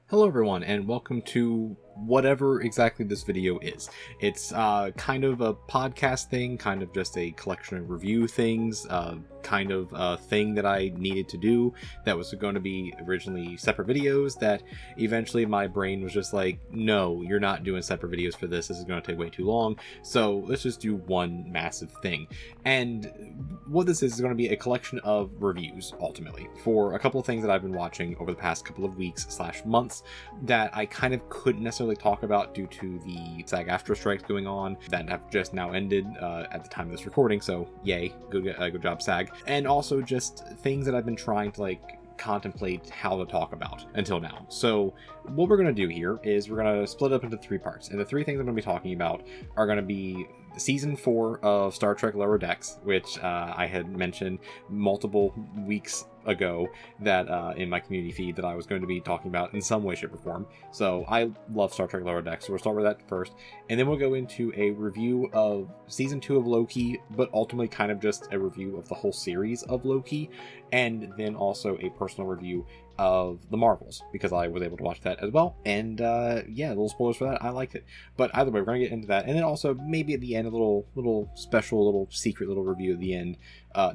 Hello everyone, and welcome to whatever exactly this video is. It's kind of a podcast thing, kind of just a collection of review things, kind of a thing that I needed to do that was going to be originally separate videos that eventually my brain was just like, no, you're not doing separate videos for this is going to take way too long, so let's just do one massive thing. And what this is going to be a collection of reviews, ultimately, for a couple of things that I've been watching over the past couple of weeks / months that I kind of couldn't necessarily talk about due to the SAG-AFTRA strikes going on that have just now ended at the time of this recording, so yay, good job SAG. And also just things that I've been trying to contemplate how to talk about until now. So what we're going to do here is we're going to split up into three parts, and the three things I'm going to be talking about are going to be Season 4 of Star Trek Lower Decks, which I had mentioned multiple weeks ago that in my community feed that I was going to be talking about in some way, shape, or form. So I love Star Trek Lower Decks, so we'll start with that first, and then we'll go into a review of Season 2 of Loki, but ultimately kind of just a review of the whole series of Loki, and then also a personal review of the Marvels, because I was able to watch that as well. And yeah, little spoilers for that. I liked it. But either way, we're gonna get into that, and then also maybe at the end a little special, little secret little review at the end.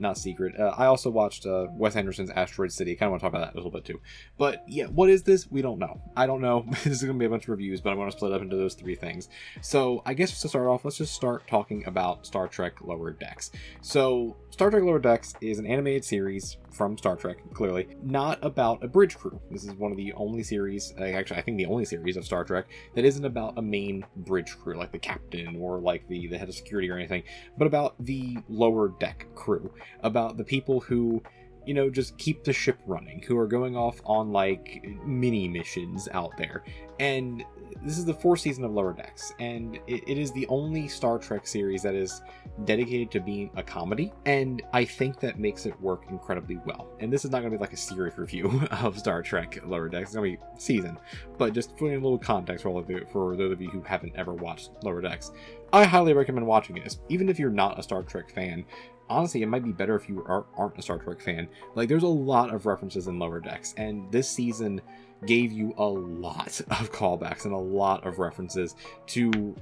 Not secret. I also watched Wes Anderson's Asteroid City. I kind of want to talk about that a little bit too. But yeah, what is this? We don't know. I don't know. This is going to be a bunch of reviews, but I'm going to split it up into those three things. So I guess to start off, let's just start talking about Star Trek Lower Decks. So Star Trek Lower Decks is an animated series from Star Trek, clearly, not about a bridge crew. This is one of the only series, actually I think the only series of Star Trek that isn't about a main bridge crew, like the captain or like the head of security or anything, but about the lower deck crew, about the people who, you know, just keep the ship running, who are going off on like mini missions out there. And this is the fourth season of Lower Decks, and it is the only Star Trek series that is dedicated to being a comedy, and I think that makes it work incredibly well. And this is not going to be like a serious review of Star Trek Lower Decks, it's going to be season, but just putting a little context for those of you who haven't ever watched Lower Decks, I highly recommend watching it, even if you're not a Star Trek fan. Honestly, it might be better if you aren't a Star Trek fan. Like, there's a lot of references in Lower Decks, and this season gave you a lot of callbacks and a lot of references to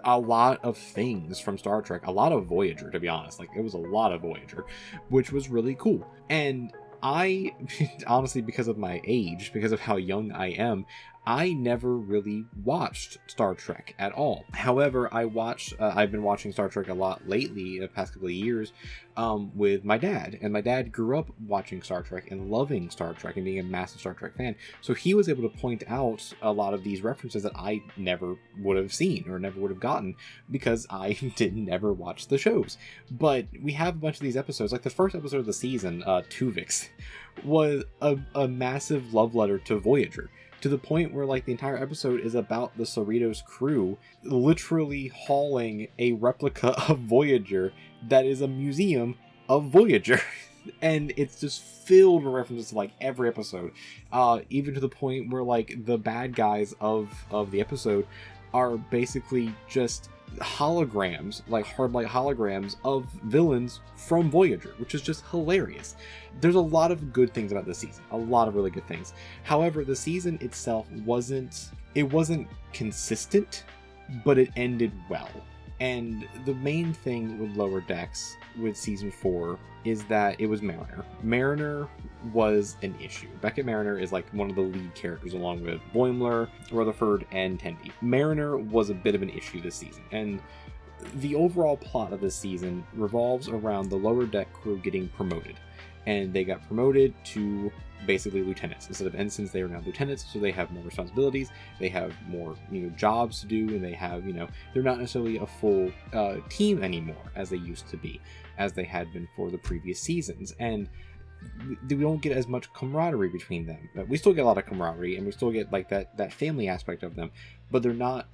a lot of things from Star Trek. A lot of Voyager, to be honest. Like, it was a lot of Voyager, which was really cool. And I, honestly, because of my age, because of how young I am, I never really watched Star Trek at all. However, I've been watching Star Trek a lot lately, the past couple of years, with my dad. And my dad grew up watching Star Trek and loving Star Trek and being a massive Star Trek fan. So he was able to point out a lot of these references that I never would have seen or never would have gotten because I never watch the shows. But we have a bunch of these episodes. Like the first episode of the season, Tuvix, was a massive love letter to Voyager, to the point where like the entire episode is about the Cerritos crew literally hauling a replica of Voyager that is a museum of Voyager. And it's just filled with references to like every episode, even to the point where like the bad guys of the episode are basically just holograms, like holograms of villains from Voyager, which is just hilarious. There's a lot of good things about this season, a lot of really good things. However, the season itself wasn't consistent, but it ended well. And the main thing with Lower Decks with season 4 is that it was Mariner. Mariner was an issue. Beckett Mariner is like one of the lead characters along with Boimler, Rutherford, and Tendi. Mariner was a bit of an issue this season, and the overall plot of this season revolves around the Lower Deck crew getting promoted. And they got promoted to basically lieutenants. Instead of ensigns, they are now lieutenants, so they have more responsibilities, they have more, jobs to do, and they have, they're not necessarily a full team anymore as they used to be, as they had been for the previous seasons. And we don't get as much camaraderie between them. We still get a lot of camaraderie, and we still get like that family aspect of them, but they're not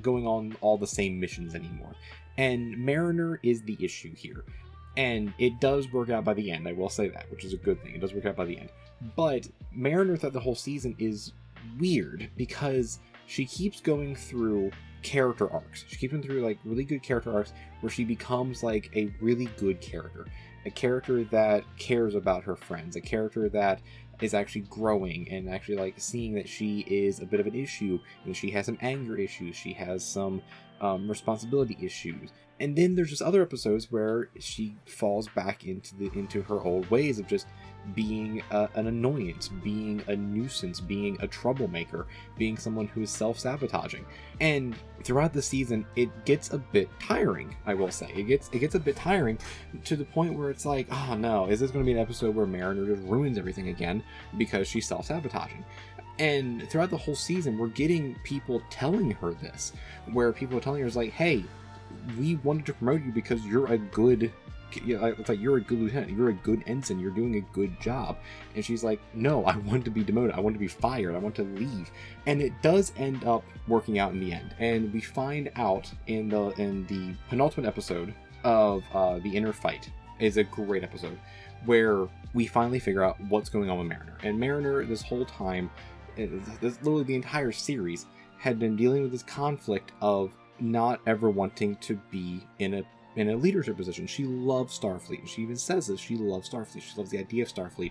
going on all the same missions anymore. And Mariner is the issue here. And it does work out by the end, I will say that, which is a good thing. It does work out by the end. But Mariner throughout the whole season is weird because she keeps going through character arcs. She keeps going through like really good character arcs where she becomes like a really good character. A character that cares about her friends. A character that is actually growing and actually like seeing that she is a bit of an issue, and she has some anger issues, she has some responsibility issues. And then there's just other episodes where she falls back into her old ways of just being an annoyance, being a nuisance, being a troublemaker, being someone who is self-sabotaging. And throughout the season, it gets a bit tiring, I will say. It gets a bit tiring to the point where it's like, oh no, is this going to be an episode where Mariner just ruins everything again because she's self-sabotaging? And throughout the whole season, we're getting people telling her this, where people are telling her, it's like, hey, we wanted to promote you because you're a good, it's like, you're a good lieutenant, you're a good ensign, you're doing a good job. And she's like, no, I want to be demoted, I want to be fired, I want to leave. And it does end up working out in the end. And we find out in the penultimate episode of The Inner Fight, is a great episode, where we finally figure out what's going on with Mariner. And Mariner, this whole time, literally the entire series, had been dealing with this conflict of not ever wanting to be in a leadership position. She loves Starfleet. She even says this. She loves Starfleet. She loves the idea of Starfleet,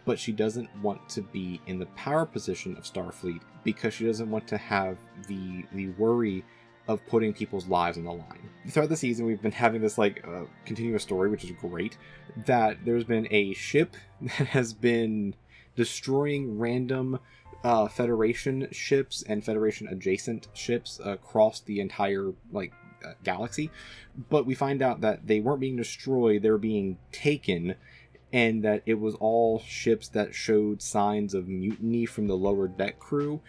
but she doesn't want to be in the power position of Starfleet because she doesn't want to have the worry of putting people's lives on the line. Throughout the season, we've been having this continuous story, which is great, that there's been a ship that has been destroying random Federation ships and Federation adjacent ships across the entire galaxy, but we find out that they weren't being destroyed, they were being taken, and that it was all ships that showed signs of mutiny from the lower deck crew.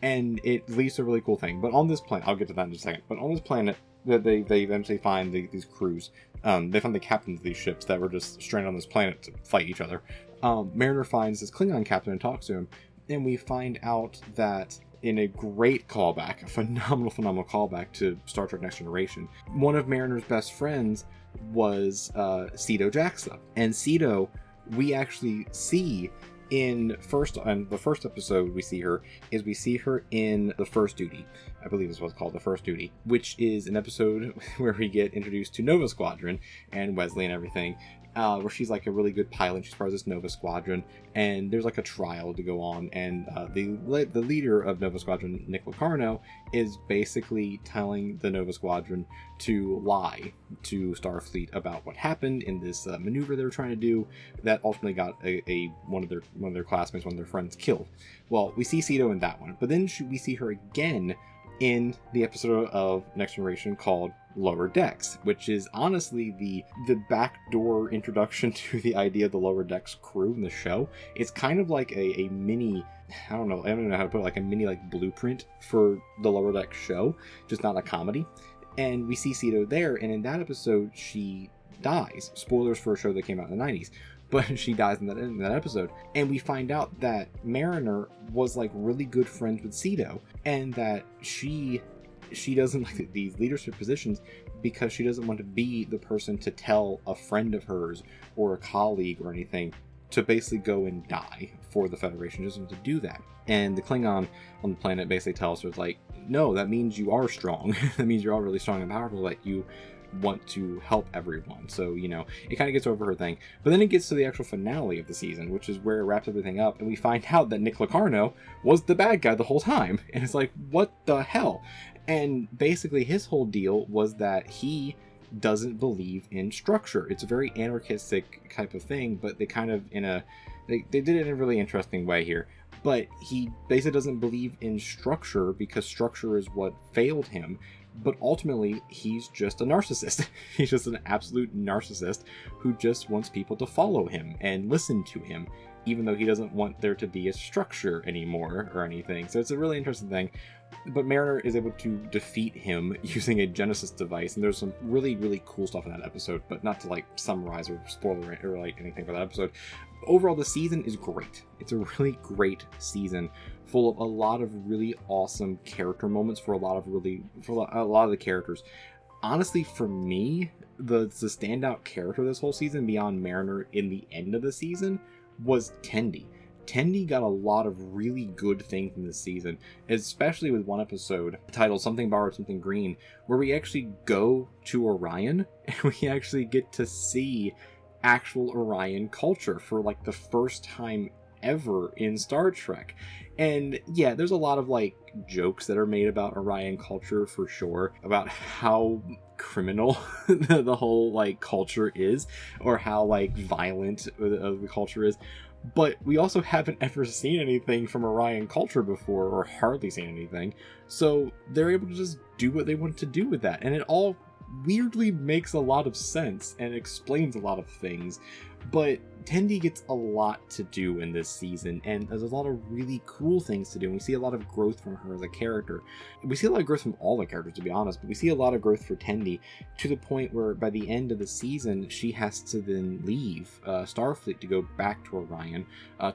And it leads to a really cool thing. But on this planet, I'll get to that in a second, but on this planet, that they eventually find these crews. They find the captains of these ships that were just stranded on this planet to fight each other. Mariner finds this Klingon captain and talks to him, and we find out that, in a great callback, a phenomenal callback to Star Trek Next Generation, one of Mariner's best friends was Cedo Jaxa. And Cedo, we actually see in the first episode we see her in The First Duty. I believe this was called The First Duty, which is an episode where we get introduced to Nova Squadron and Wesley and everything, where she's like a really good pilot. She's part of this Nova Squadron, and there's like a trial to go on, and the leader of Nova Squadron, Nick Locarno, is basically telling the Nova Squadron to lie to Starfleet about what happened in this maneuver they were trying to do that ultimately got one of their classmates, one of their friends, killed. Well, we see Cedo in that one, but then we see her again in the episode of Next Generation called Lower Decks, which is honestly the backdoor introduction to the idea of the Lower Decks crew in the show. It's kind of like a mini, I don't even know how to put it, like a mini blueprint for the Lower Decks show, just not a comedy. And we see Cedo there, and in that episode she dies. Spoilers for a show that came out in the 90s. But she dies in that episode. And we find out that Mariner was really good friends with Cedo, and that she doesn't like these leadership positions because she doesn't want to be the person to tell a friend of hers or a colleague or anything to basically go and die for the Federation. She doesn't want to do that. And the Klingon on the planet basically tells her, no, that means you are strong. That means you're all really strong and powerful, that you want to help everyone. So, it kind of gets over her thing. But then it gets to the actual finale of the season, which is where it wraps everything up, and we find out that Nick Locarno was the bad guy the whole time. And it's like, what the hell? And basically his whole deal was that he doesn't believe in structure. It's a very anarchistic type of thing, but they kind of they did it in a really interesting way here. But he basically doesn't believe in structure because structure is what failed him. But ultimately, he's just a narcissist. He's just an absolute narcissist who just wants people to follow him and listen to him, even though he doesn't want there to be a structure anymore or anything. So it's a really interesting thing. But Mariner is able to defeat him using a Genesis device, and there's some really, really cool stuff in that episode, but not to summarize or spoiler or anything for that episode. Overall, the season is great. It's a really great season, full of a lot of really awesome character moments for a lot of the characters. Honestly, for me, the standout character this whole season, beyond Mariner in the end of the season, was Tendi. Tendi got a lot of really good things in this season, especially with one episode titled Something Borrowed, Something Green, where we actually go to Orion and we actually get to see actual Orion culture for the first time ever in Star Trek. And yeah, there's a lot of like jokes that are made about Orion culture for sure, about how criminal the whole like culture is, or how like violent the culture is. But we also haven't ever seen anything from Orion culture before, or hardly seen anything. So they're able to just do what they want to do with that. And it all weirdly makes a lot of sense and explains a lot of things. But Tendi gets a lot to do in this season, and there's a lot of really cool things to do, and we see a lot of growth from her as a character. We see a lot of growth from all the characters, to be honest, but we see a lot of growth for Tendi, to the point where by the end of the season, she has to then leave Starfleet to go back to Orion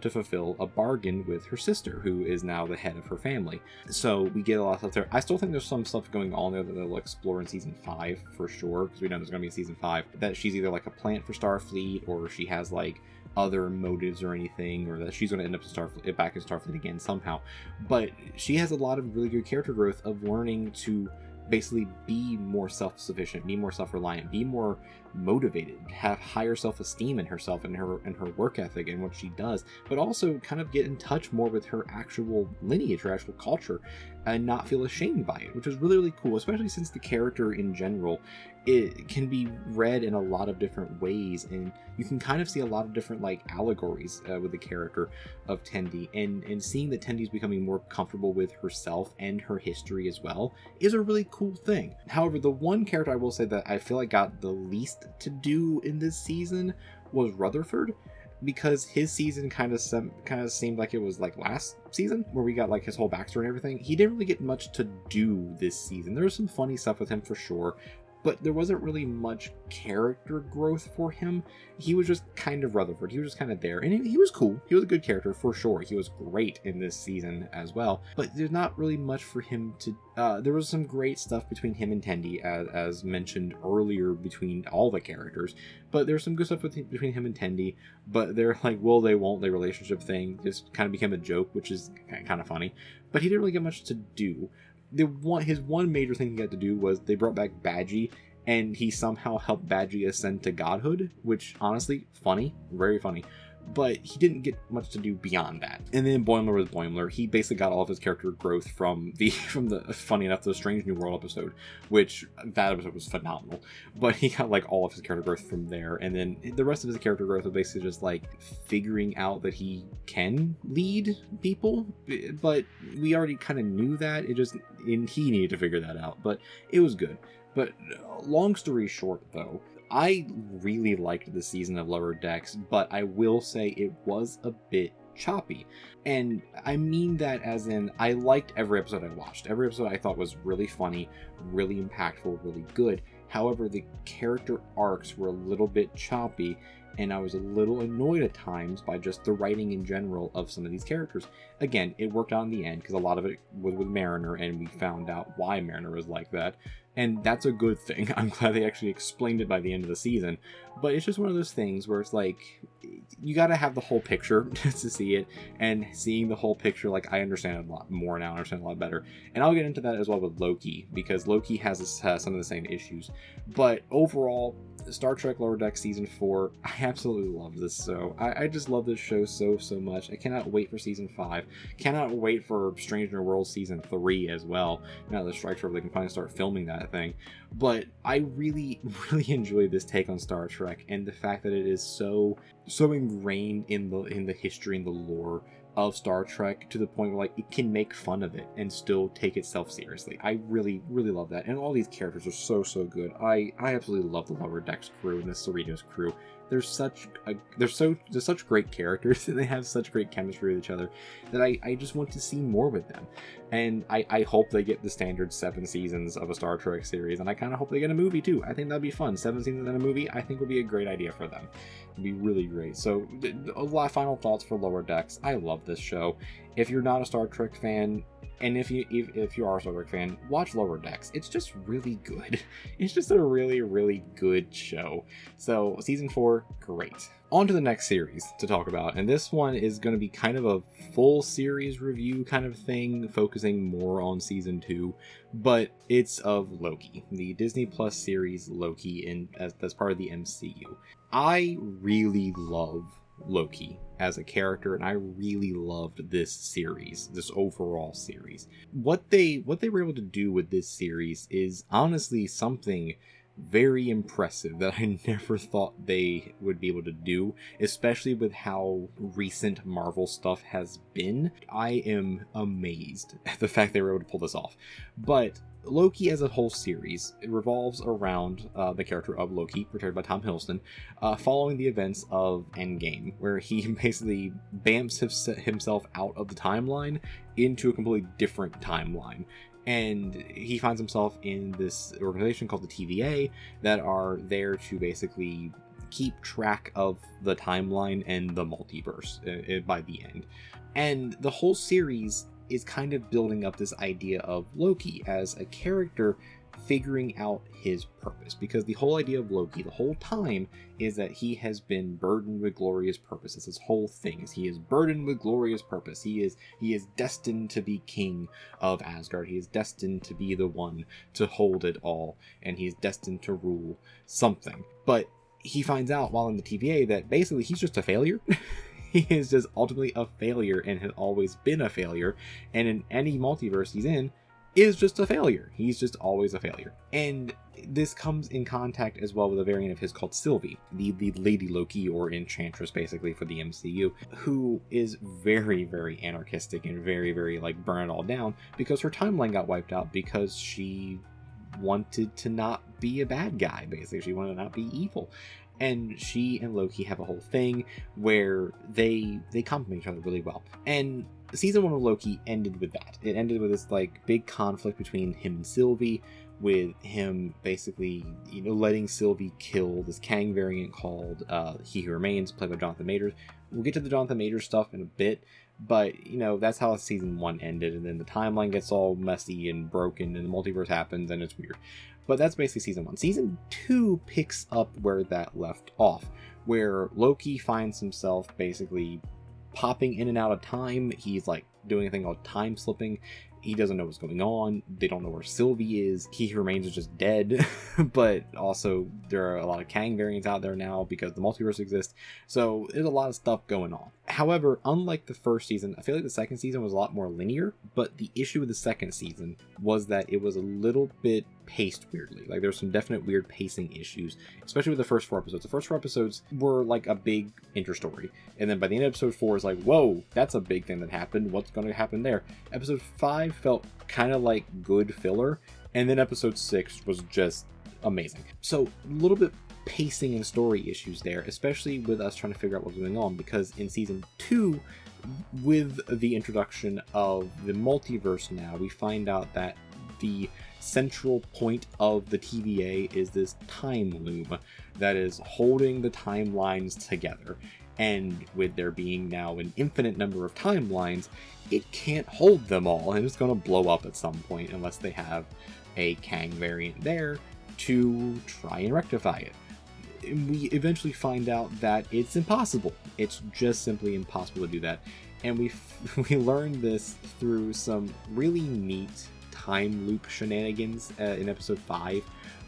to fulfill a bargain with her sister, who is now the head of her family. So we get a lot of stuff there. I still think there's some stuff going on there that they'll explore in Season 5, for sure, because we know there's going to be a Season 5, that she's either like a plant for Starfleet, or she has like other motives or anything, or that she's going to end up back in Starfleet again somehow. But she has a lot of really good character growth of learning to basically be more self-sufficient, be more self-reliant, be more motivated, have higher self-esteem in herself and her work ethic and what she does, but also kind of get in touch more with her actual lineage, her actual culture, and not feel ashamed by it, which is really, really cool, especially since the character in general, it can be read in a lot of different ways, and you can kind of see a lot of different like allegories with the character of Tendi, and seeing that Tendi's becoming more comfortable with herself and her history as well is a really cool thing. However, the one character I will say that I feel like got the least to do in this season was Rutherford, because his season kind of seemed like it was like last season, where we got like his whole backstory and everything. He didn't really get much to do this season. There was some funny stuff with him for sure, but there wasn't really much character growth for him. He was just kind of Rutherford. He was just kind of there. And he was cool. He was a good character for sure. He was great in this season as well. But there's not really much for him to... there was some great stuff between him and Tendi, as mentioned earlier, between all the characters. But there's some good stuff between him and Tendi. But they're like, will they, won't they relationship thing just kind of became a joke, which is kind of funny. But he didn't really get much to do. His one major thing he got to do was they brought back Badgie, and he somehow helped Badgie ascend to godhood, which honestly, funny, very funny. But he didn't get much to do beyond that. And then Boimler was Boimler. He basically got all of his character growth from the funny enough, the Strange New World episode, which that episode was phenomenal. But he got like all of his character growth from there. And then the rest of his character growth was basically just like figuring out that he can lead people. But we already kind of knew that. And he needed to figure that out. But it was good. But long story short, though, I really liked the season of Lower Decks, but I will say it was a bit choppy. And I mean that as in, I liked every episode I watched. Every episode I thought was really funny, really impactful, really good. However, the character arcs were a little bit choppy, and I was a little annoyed at times by just the writing in general of some of these characters. Again, it worked out in the end, because a lot of it was with Mariner, and we found out why Mariner was like that. And that's a good thing. I'm glad they actually explained it by the end of the season. But it's just one of those things where it's like, you gotta have the whole picture to see it. And seeing the whole picture, like, I understand it a lot more now. I understand it a lot better. And I'll get into that as well with Loki, because Loki has some of the same issues. But overall, Star Trek Lower Decks Season 4, I absolutely love this show. I just love this show so much. I cannot wait for Season 5. Cannot wait for Strange New World Season 3 as well. Now that Strike Shore, they can finally start filming that thing. But I really enjoy this take on Star Trek, and the fact that it is so ingrained in the history and the lore of Star Trek, to the point where like it can make fun of it and still take itself seriously. I really love that, and all these characters are so good. I absolutely love the Lower Decks crew and the Cerritos crew. They're such great characters, and they have such great chemistry with each other that I just want to see more with them. And I hope they get the standard 7 seasons of a Star Trek series, and I kind of hope they get a movie too. I think that'd be fun. 7 seasons and a movie, I think would be a great idea for them. It'd be really great. So a lot of final thoughts for Lower Decks. I love this show. If you're not a Star Trek fan, and if you are a Star Trek fan, watch Lower Decks. It's just really good. It's just a really good show. So Season 4, great. On to the next series to talk about, and this one is going to be kind of a full series review kind of thing, focusing more on Season 2, but it's of Loki, the Disney Plus series Loki, as part of the MCU. I really love Loki as a character, and I really loved this series, this overall series. What they were able to do with this series is honestly something very impressive that I never thought they would be able to do, especially with how recent Marvel stuff has been. I am amazed at the fact they were able to pull this off. But Loki as a whole series, it revolves around the character of Loki, portrayed by Tom Hiddleston, following the events of Endgame, where he basically bamps himself out of the timeline into a completely different timeline. And he finds himself in this organization called the TVA that are there to basically keep track of the timeline and the multiverse by the end. And the whole series is kind of building up this idea of Loki as a character figuring out his purpose, because the whole idea of Loki the whole time is that he has been burdened with glorious purpose. It's his whole thing, is he is burdened with glorious purpose. He is destined to be king of Asgard. He is destined to be the one to hold it all, and he is destined to rule something. But he finds out while in the TVA that basically he's just a failure. He is just ultimately a failure and has always been a failure, and in any multiverse he's in is just a failure. He's just always a failure. And this comes in contact as well with a variant of his called Sylvie, the Lady Loki, or Enchantress basically for the MCU, who is very, very anarchistic and very, very like burn it all down because her timeline got wiped out because she wanted to not be a bad guy, basically. She wanted to not be evil. And she and Loki have a whole thing where they complement each other really well. And season 1 of Loki ended with that. It ended with this like big conflict between him and Sylvie, with him basically, letting Sylvie kill this Kang variant called He Who Remains, played by Jonathan Majors. We'll get to the Jonathan Majors stuff in a bit, but that's how season 1 ended, and then the timeline gets all messy and broken, and the multiverse happens, and it's weird. But that's basically season 1. Season 2 picks up where that left off, where Loki finds himself basically popping in and out of time. He's like doing a thing called time slipping. He doesn't know what's going on. They don't know where Sylvie is. He Who Remains is just dead. But also there are a lot of Kang variants out there now because the multiverse exists. So there's a lot of stuff going on. However, unlike the first season, I feel like the second season was a lot more linear. But the issue with the second season was that it was a little bit paced weirdly. Like there's some definite weird pacing issues, especially with the first 4 episodes. The first 4 episodes were like a big intro story. And then by the end of episode 4 is like, whoa, that's a big thing that happened. What's going to happen there? Episode 5 felt kind of like good filler, and then episode 6 was just amazing. So a little bit pacing and story issues there, especially with us trying to figure out what's going on, because in season 2, with the introduction of the multiverse now, we find out that the central point of the TVA is this time loom that is holding the timelines together. And with there being now an infinite number of timelines, it can't hold them all, and it's going to blow up at some point unless they have a Kang variant there to try and rectify it. And we eventually find out that it's impossible. It's just simply impossible to do that. And we learned this through some really neat time loop shenanigans in episode 5,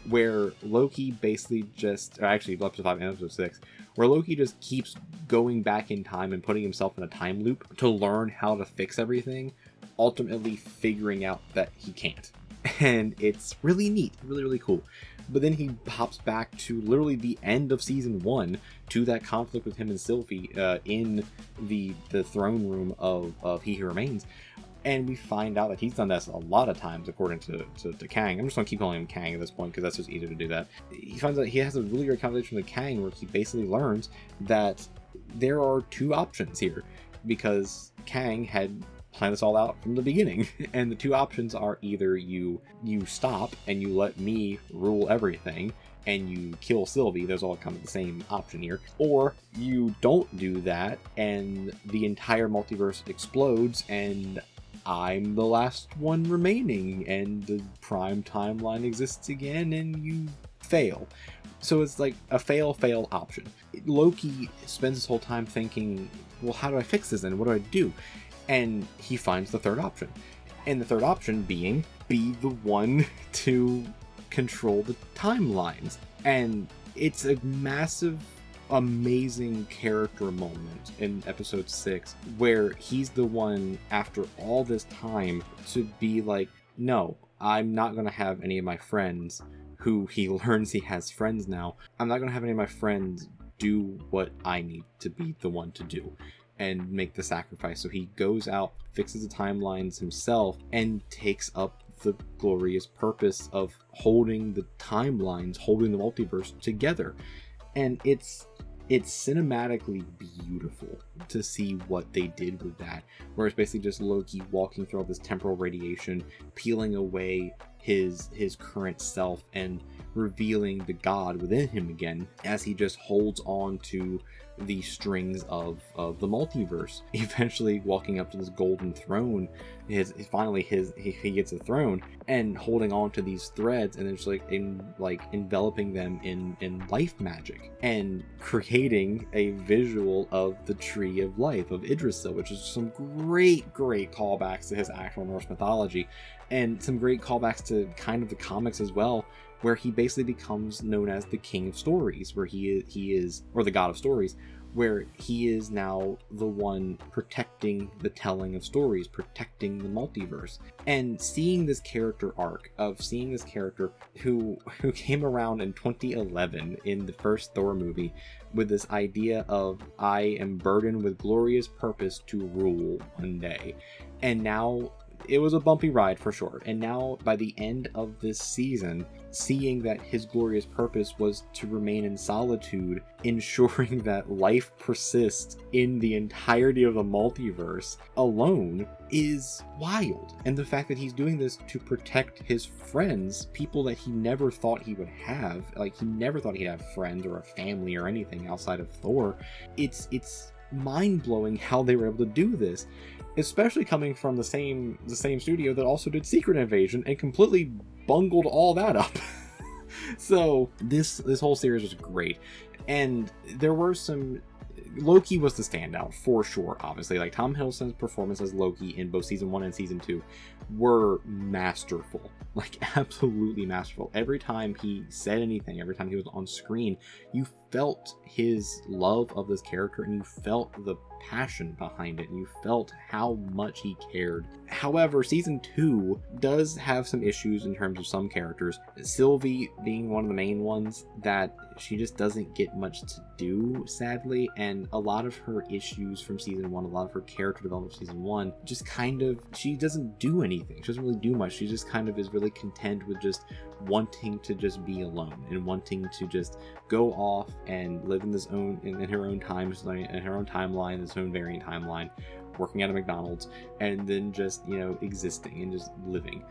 where Loki basically episode 5 and episode 6, where Loki just keeps going back in time and putting himself in a time loop to learn how to fix everything, ultimately figuring out that he can't. And it's really neat, really, really cool. But then he hops back to literally the end of season 1, to that conflict with him and Sylvie in the throne room of He Who Remains. And we find out that he's done this a lot of times, according to Kang. I'm just going to keep calling him Kang at this point, because that's just easier to do that. He finds out he has a really great conversation with Kang, where he basically learns that there are 2 options here, because Kang had planned this all out from the beginning. And the 2 options are either you stop and you let me rule everything, and you kill Sylvie. Those all come with the same option here. Or you don't do that, and the entire multiverse explodes, and I'm the last one remaining, and the prime timeline exists again, and you fail. So it's like a fail option. Loki spends his whole time thinking, well, how do I fix this, and what do I do? And he finds the 3rd option. And the 3rd option being, be the one to control the timelines. And it's a massive amazing character moment in episode 6 where he's the one, after all this time, to be like, no, I'm not going to have any of my friends, who he learns he has friends now, I'm not going to have any of my friends do what I need to be the one to do and make the sacrifice. So he goes out, fixes the timelines himself, and takes up the glorious purpose of holding the timelines, holding the multiverse together. And it's cinematically beautiful to see what they did with that, where it's basically just Loki walking through all this temporal radiation, peeling away his current self and revealing the god within him again as he just holds on to the strings of the multiverse, eventually walking up to this golden throne. He gets a throne and holding on to these threads, and it's enveloping them in life magic and creating a visual of the tree of life of Idrisil, which is some great callbacks to his actual Norse mythology, and some great callbacks to kind of the comics as well, where he basically becomes known as the King of Stories, where he is, or the God of Stories, where he is now the one protecting the telling of stories, protecting the multiverse. And seeing this character arc of seeing this character who came around in 2011 in the first Thor movie with this idea of, I am burdened with glorious purpose to rule one day. And now it was a bumpy ride for sure. And now by the end of this season, seeing that his glorious purpose was to remain in solitude, ensuring that life persists in the entirety of the multiverse alone, is wild. And the fact that he's doing this to protect his friends, people that he never thought he would have, like he never thought he'd have friends or a family or anything outside of Thor, it's mind-blowing how they were able to do this. Especially coming from the same studio that also did Secret Invasion and completely bungled all that up. So this whole series was great, and there were some. Loki was the standout for sure. Obviously, like Tom Hiddleston's performance as Loki in both season 1 and season 2 were masterful, like absolutely masterful. Every time he said anything, every time he was on screen, you felt his love of this character, and you felt the passion behind it, and you felt how much he cared. However, season 2 does have some issues in terms of some characters, Sylvie being one of the main ones, that she just doesn't get much to do, sadly, and a lot of her issues from season 1, a lot of her character development from season 1, just kind of, she doesn't do anything. She doesn't really do much. She just kind of is really content with just wanting to just be alone and wanting to just go off and live in this own in her own time, in her own timeline, this own variant timeline, working at a McDonald's, and then just, existing and just living,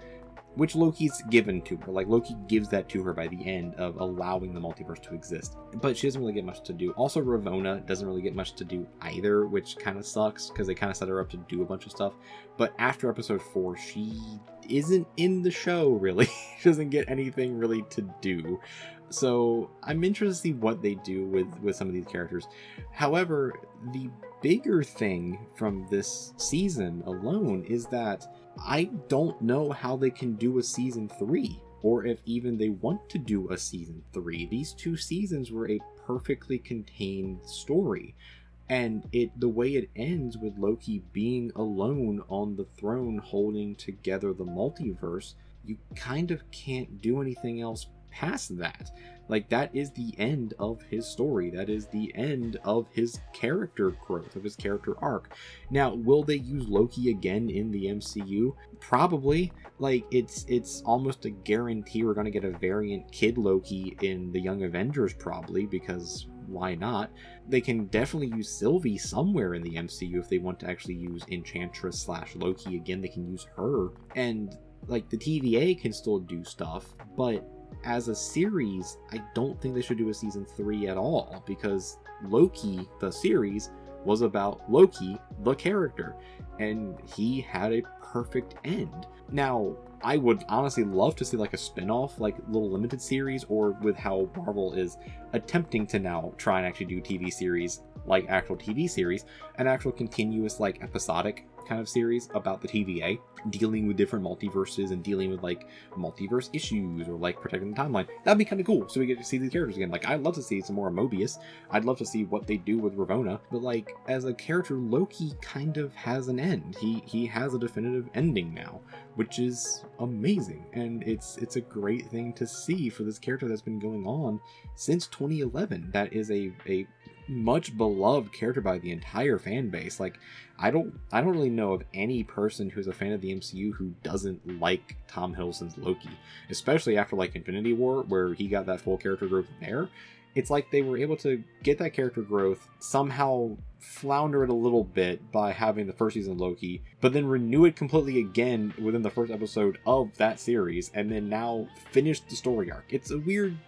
which Loki's given to her. Like, Loki gives that to her by the end of allowing the multiverse to exist, but she doesn't really get much to do. Also, Ravonna doesn't really get much to do either, which kind of sucks because they kind of set her up to do a bunch of stuff. But after episode 4, she isn't in the show really. She doesn't get anything really to do. So I'm interested to see what they do with some of these characters. However, the bigger thing from this season alone is that I don't know how they can do a season 3, or if even they want to do a season 3. These 2 seasons were a perfectly contained story, and the way it ends with Loki being alone on the throne holding together the multiverse, you kind of can't do anything else past that. Like, that is the end of his story. That is the end of his character growth, of his character arc. Now, will they use Loki again in the MCU? Probably. Like, it's almost a guarantee we're going to get a variant Kid Loki in the Young Avengers, probably, because why not? They can definitely use Sylvie somewhere in the MCU if they want to actually use Enchantress / Loki again. They can use her. And, like, the TVA can still do stuff, but as a series, I don't think they should do a season 3 at all, because Loki, the series, was about Loki, the character, and he had a perfect end. Now, I would honestly love to see like a spin-off, like little limited series, or with how Marvel is attempting to now try and actually do TV series, like actual TV series, an actual continuous like episodic kind of series about the TVA, dealing with different multiverses and dealing with like multiverse issues or like protecting the timeline. That'd be kind of cool. So we get to see these characters again. Like, I'd love to see some more Mobius. I'd love to see what they do with Ravonna. But like, as a character, Loki kind of has an end. He has a definitive ending now, which is amazing. And it's a great thing to see for this character that's been going on since 2011. That is a much beloved character by the entire fan base. Like, I don't really know of any person who's a fan of the MCU who doesn't like Tom Hiddleston's Loki, especially after like Infinity War, where he got that full character growth there. It's like they were able to get that character growth, somehow flounder it a little bit by having the first season of Loki, but then renew it completely again within the first episode of that series, and then now finish the story arc. It's a weird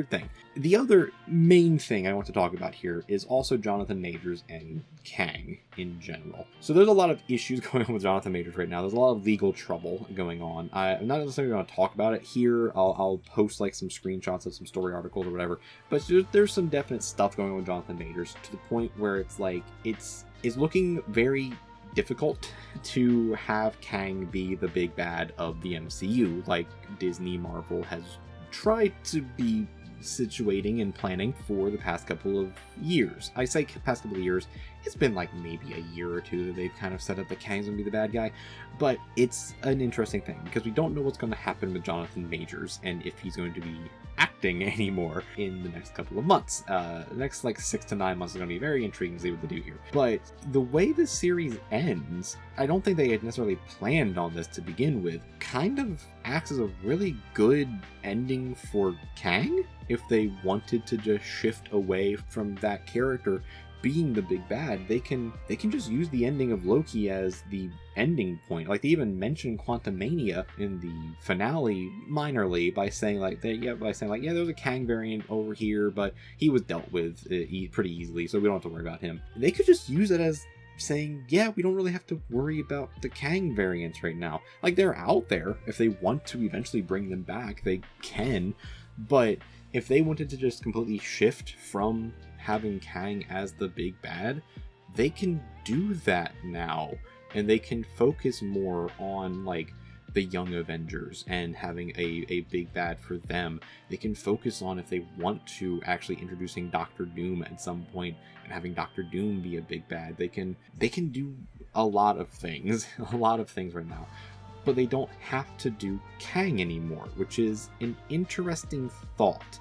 thing. The other main thing I want to talk about here is also Jonathan Majors and Kang in general. So there's a lot of issues going on with Jonathan Majors right now. There's a lot of legal trouble going on. I'm not necessarily going to talk about it here. I'll post like some screenshots of some story articles or whatever, but there's some definite stuff going on with Jonathan Majors to the point where it's like it's looking very difficult to have Kang be the big bad of the MCU like Disney Marvel has tried to be situating and planning for the past couple of years. I say past couple of years, it's been like maybe a year or two that they've kind of set up that Kang's gonna be the bad guy, but it's an interesting thing because we don't know what's going to happen with Jonathan Majors and if he's going to be acting anymore in the next couple of months. The next like 6 to 9 months is going to be very intriguing to see what they do here. But the way this series ends, I don't think they had necessarily planned on this to begin with, kind of acts as a really good ending for Kang if they wanted to just shift away from that character being the big bad. They can just use the ending of Loki as the ending point. Like, they even mentioned Quantumania in the finale minorly by saying like there was a Kang variant over here, but he was dealt with pretty easily, so we don't have to worry about him. They could just use it as saying, yeah, we don't really have to worry about the Kang variants right now. Like, they're out there. If they want to eventually bring them back, they can. But if they wanted to just completely shift from having Kang as the big bad, they can do that now, and they can focus more on like the Young Avengers and having a big bad for them. They can focus on, if they want to, actually introducing Doctor Doom at some point and having Doctor Doom be a big bad. They can do a lot of things right now, but they don't have to do Kang anymore, which is an interesting thought.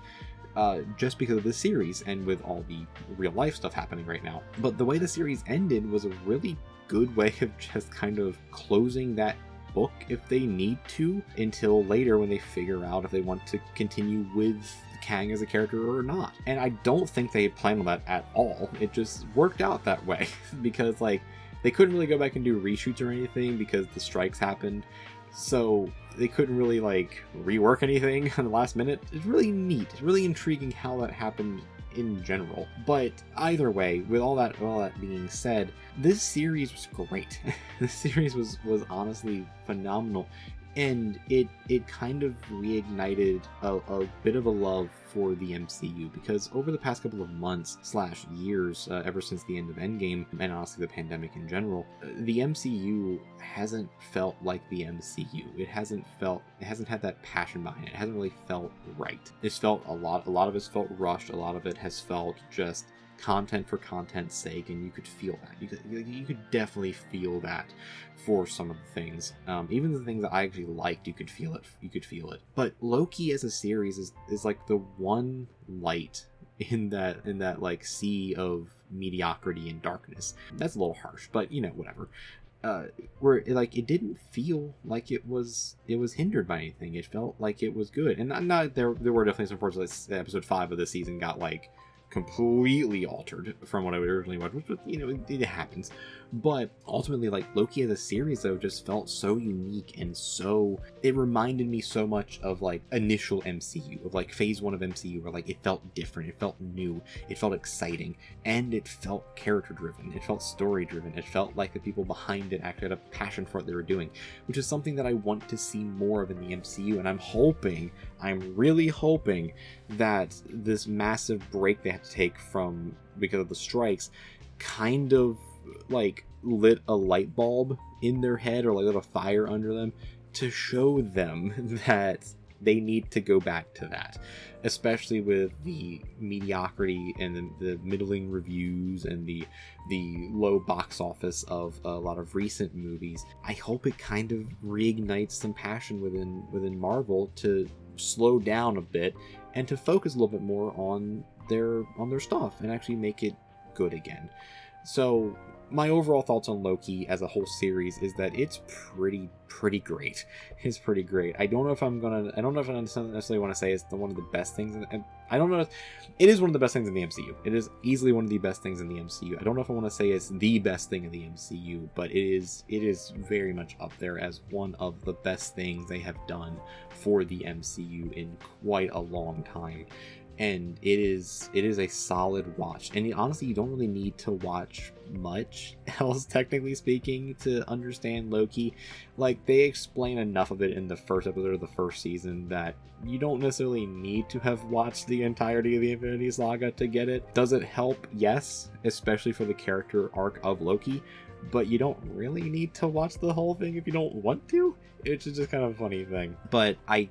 Just because of the series and with all the real life stuff happening right now. But the way the series ended was a really good way of just kind of closing that book if they need to, until later when they figure out if they want to continue with Kang as a character or not. And I don't think they planned on that at all. It just worked out that way because like they couldn't really go back and do reshoots or anything because the strikes happened. So they couldn't really like rework anything in the last minute. It's really neat. It's really intriguing how that happened in general. But either way, with all that being said, this series was great. This series was honestly phenomenal. And it kind of reignited a bit of a love for the MCU, because over the past couple of months / years, ever since the end of Endgame, and honestly the pandemic in general, the MCU hasn't felt like the MCU. It hasn't had that passion behind it. It hasn't really felt right. It's felt a lot of it's felt rushed. A lot of it has felt just content for content's sake, and you could feel that. You could definitely feel that for some of the things. Even the things that I actually liked, you could feel it. But Loki as a series is like the one light in that like sea of mediocrity and darkness. That's a little harsh, but you know, whatever. Where it didn't feel like it was hindered by anything. It felt like it was good. And not there were definitely some parts of episode 5 of the season got like completely altered from what I originally watched, which, you know, it happens. But ultimately, like, Loki as a series though just felt so unique, and so it reminded me so much of like initial MCU, of like phase 1 of MCU, where like it felt different, it felt new, it felt exciting, and it felt character driven, it felt story driven, it felt like the people behind it actually had a passion for what they were doing, which is something that I want to see more of in the MCU. And I'm really hoping that this massive break they have to take from because of the strikes kind of like lit a light bulb in their head, or like lit a fire under them, to show them that they need to go back to that, especially with the mediocrity and the middling reviews and the low box office of a lot of recent movies. I hope it kind of reignites some passion within Marvel to slow down a bit and to focus a little bit more on their stuff and actually make it good again. So my overall thoughts on Loki as a whole series is that it's pretty great. It's pretty great. I don't know if I necessarily want to say it's one of the best things, and I don't know. It is one of the best things in the MCU. It is easily one of the best things in the MCU. I don't know if I want to say it's the best thing in the MCU, but it is very much up there as one of the best things they have done for the MCU in quite a long time. And it is a solid watch. And honestly, you don't really need to watch much else, technically speaking, to understand Loki. Like, they explain enough of it in the first episode of the first season that you don't necessarily need to have watched the entirety of the Infinity Saga to get it. Does it help? Yes, especially for the character arc of Loki. But you don't really need to watch the whole thing if you don't want to. It's just kind of a funny thing. But I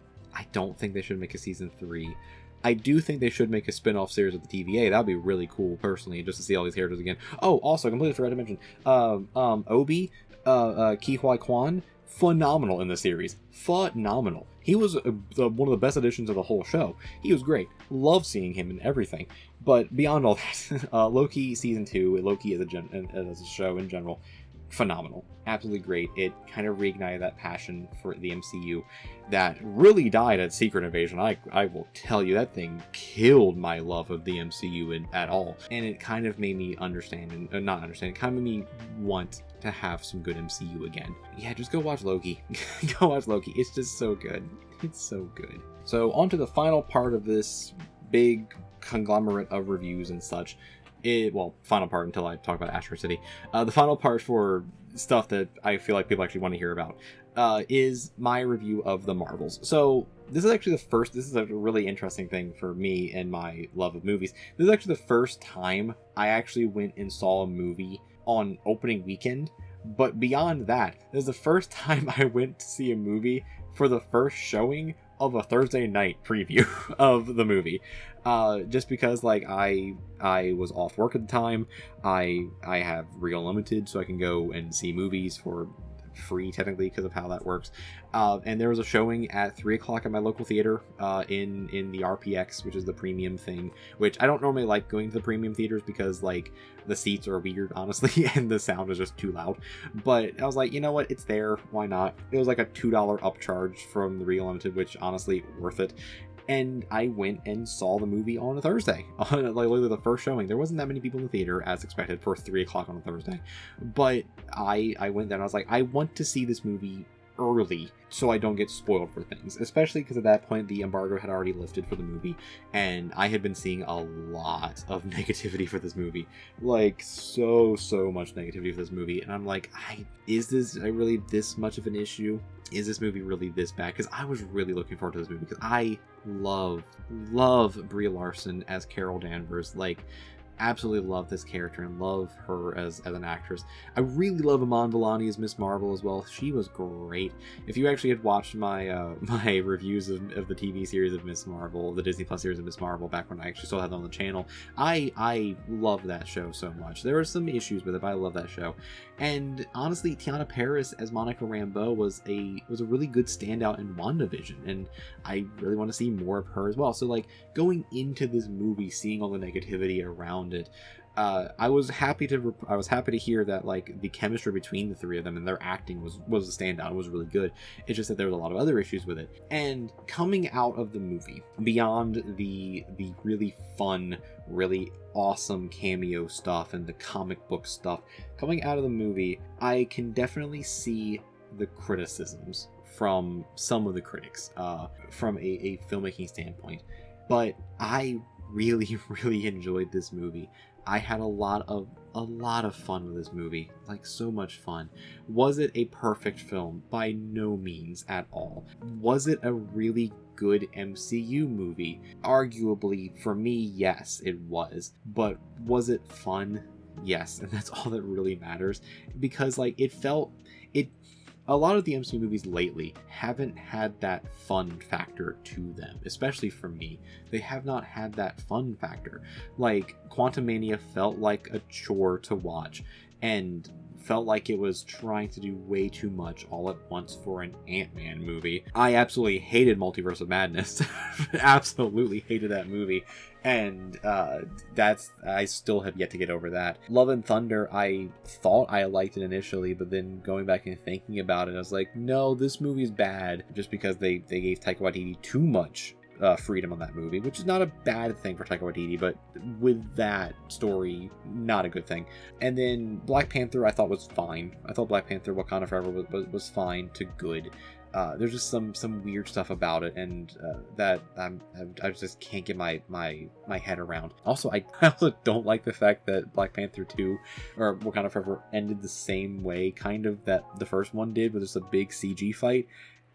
don't think they should make a season 3. I do think they should make a spin-off series of the TVA. That would be really cool, personally, just to see all these characters again. Oh, also, I completely forgot to mention, Obi, Ke Huy Quan, phenomenal in the series. Phenomenal. He was one of the best additions of the whole show. He was great. Love seeing him and everything. But beyond all that, Loki Season 2, Loki as a show in general, phenomenal. Absolutely great. It kind of reignited that passion for the MCU that really died at Secret Invasion. I will tell you, that thing killed my love of the MCU at all. And it kind of made me understand, and not understand, it kind of made me want to have some good MCU again. Yeah, just go watch Loki. Go watch Loki. It's just so good. It's so good. So on to the final part of this big conglomerate of reviews and such. Final part until I talk about Asteroid City. The final part for stuff that I feel like people actually want to hear about is my review of the Marvels. So this is actually this is a really interesting thing for me and my love of movies. This is actually the first time I actually went and saw a movie on opening weekend. But beyond that, this is the first time I went to see a movie for the first showing of a Thursday night preview of the movie. Just because, like, I was off work at the time. I have Real Unlimited, so I can go and see movies for free, technically, because of how that works. And there was a showing at 3 o'clock at my local theater in the RPX, which is the premium thing, which I don't normally like going to the premium theaters because, like, the seats are weird, honestly, and the sound is just too loud. But I was like, you know what, it's there, why not? It was like a $2 upcharge from the Real Limited, which, honestly, worth it. And I went and saw the movie on a Thursday, on like literally the first showing. There wasn't that many people in the theater, as expected, for 3 o'clock on a Thursday. But I went there and I was like, I want to see this movie early so I don't get spoiled for things, especially because at that point the embargo had already lifted for the movie, and I had been seeing a lot of negativity for this movie, like so much negativity for this movie, and I'm like, is this really this much of an issue? Is this movie really this bad? Because I was really looking forward to this movie, because I love Brie Larson as Carol Danvers. Like, absolutely love this character and love her as an actress. I really love Iman Vellani as Miss Marvel as well. She was great. If you actually had watched my my reviews of the TV series of Miss Marvel, the Disney Plus series of Miss Marvel, back when I actually still had it on the channel, I love that show so much. There were some issues with it, but I love that show. And honestly, Tiana Paris as Monica Rambeau was a really good standout in WandaVision, and I really want to see more of her as well. So, like, going into this movie, seeing all the negativity around it, I was happy to hear that, like, the chemistry between the three of them and their acting was a standout. It was really good. It's just that there was a lot of other issues with it. And coming out of the movie, beyond the really fun, really awesome cameo stuff and the comic book stuff, coming out of the movie, I can definitely see the criticisms from some of the critics from a filmmaking standpoint. But I really enjoyed this movie. I had a lot of fun with this movie, like so much fun. Was it a perfect film? By no means at all. Was it a really good MCU movie? Arguably, for me, yes, it was. But was it fun? Yes, and that's all that really matters, because like a lot of the MCU movies lately haven't had that fun factor to them, especially for me. They have not had that fun factor. Like, Quantumania felt like a chore to watch, and felt like it was trying to do way too much all at once for an Ant-Man movie. I absolutely hated Multiverse of Madness. Absolutely hated that movie. And I still have yet to get over that. Love and Thunder, I thought I liked it initially, but then going back and thinking about it, I was like, no, this movie's bad, just because they gave Taika Waititi too much freedom on that movie, which is not a bad thing for Taika Waititi, but with that story, not a good thing. And then Black Panther I thought was fine. I thought Black Panther Wakanda Forever was fine to good. There's just some weird stuff about it, and that I just can't get my head around. Also, I also don't like the fact that Black Panther 2 or Wakanda Forever ended the same way, kind of, that the first one did, with just a big CG fight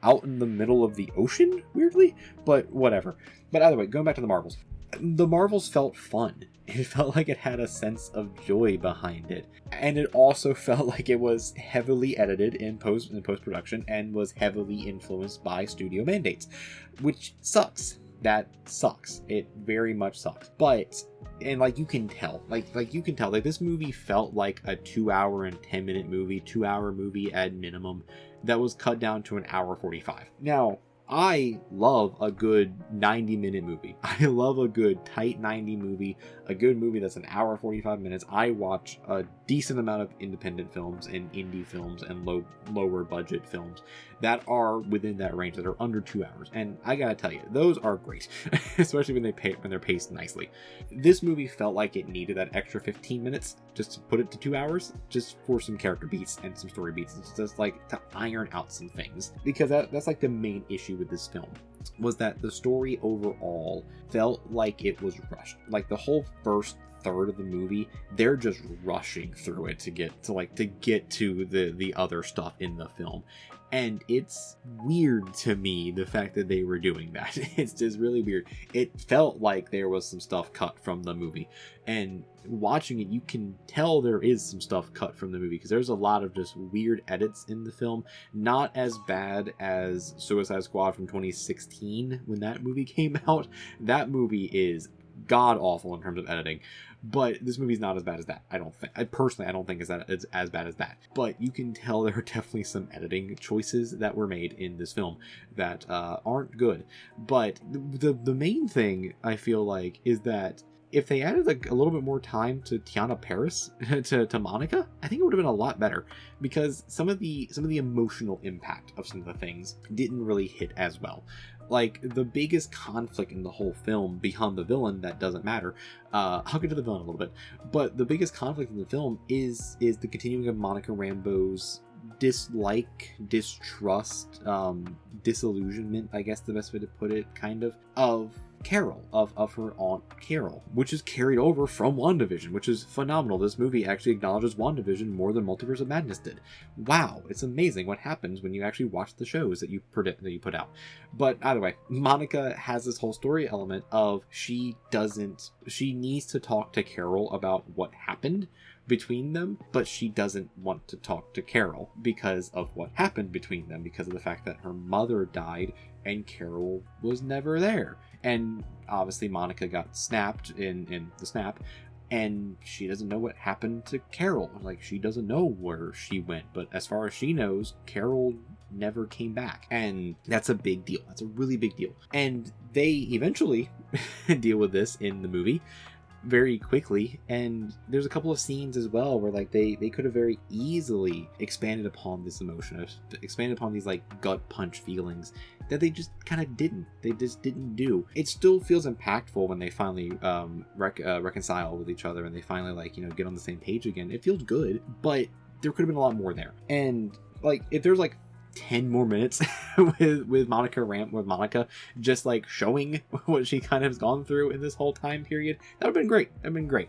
out in the middle of the ocean, weirdly, but whatever. But either way, going back to the Marvels felt fun. It felt like it had a sense of joy behind it, and it also felt like it was heavily edited in post-production and was heavily influenced by studio mandates, which sucks. That sucks. It very much sucks. But, and like you can tell, like this movie felt like a 2 hour and 10-minute movie, 2 hour movie at minimum, that was cut down to an hour 45. Now, I love a good 90-minute movie. I love a good tight 90 movie, a good movie that's an hour 45 minutes. I watch a decent amount of independent films and indie films and lower budget films that are within that range, that are under 2 hours. And I gotta tell you, those are great, especially when they're paced nicely. This movie felt like it needed that extra 15 minutes just to put it to 2 hours, just for some character beats and some story beats. It's just like to iron out some things, because that's like the main issue with this film, was that the story overall felt like it was rushed. Like, the whole first third of the movie, they're just rushing through it to get to the other stuff in the film. And it's weird to me, the fact that they were doing that. It's just really weird. It felt like there was some stuff cut from the movie. And watching it, you can tell there is some stuff cut from the movie, because there's a lot of just weird edits in the film. Not as bad as Suicide Squad from 2016, when that movie came out. That movie is god awful in terms of editing, but this movie's not as bad as that. I don't think it's as bad as that, but you can tell there are definitely some editing choices that were made in this film that aren't good. But the main thing, I feel like, is that if they added a little bit more time to Tiana Paris, to Monica, I think it would have been a lot better, because some of the emotional impact of some of the things didn't really hit as well. Like, the biggest conflict in the whole film, beyond the villain, that doesn't matter. I'll get to the villain a little bit, but the biggest conflict in the film is the continuing of Monica Rambeau's dislike, distrust, disillusionment, I guess the best way to put it, kind of Carol, of her aunt Carol, which is carried over from WandaVision, which is phenomenal. This movie actually acknowledges WandaVision more than Multiverse of Madness did. Wow, it's amazing what happens when you actually watch the shows that you put out. But either way, Monica has this whole story element of she needs to talk to Carol about what happened between them, but she doesn't want to talk to Carol because of what happened between them, because of the fact that her mother died and Carol was never there. And obviously Monica got snapped in the snap, and she doesn't know what happened to Carol. Like, she doesn't know where she went, but as far as she knows, Carol never came back. And that's a big deal. That's a really big deal. And they eventually deal with this in the movie very quickly, and there's a couple of scenes as well where, like, they could have very easily expanded upon this emotion, expanded upon these, like, gut punch feelings that they just kind of didn't do. It still feels impactful when they finally reconcile with each other, and they finally, like, you know, get on the same page again. It feels good, but there could have been a lot more there. And, like, if there's like 10 more minutes with Monica just like showing what she kind of has gone through in this whole time period, that would have been great.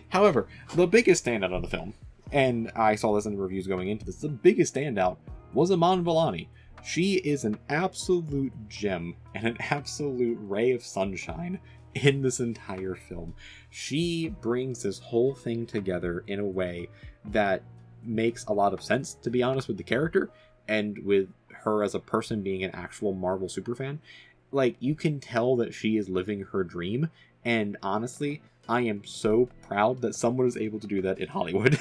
However, the biggest standout of the film, and I saw this in the reviews going into this, the biggest standout was Iman Vellani. She is an absolute gem and an absolute ray of sunshine in this entire film. She brings this whole thing together in a way that makes a lot of sense, to be honest, with the character and with her as a person being an actual Marvel superfan. Like, you can tell that she is living her dream, and honestly, I am so proud that someone is able to do that in Hollywood.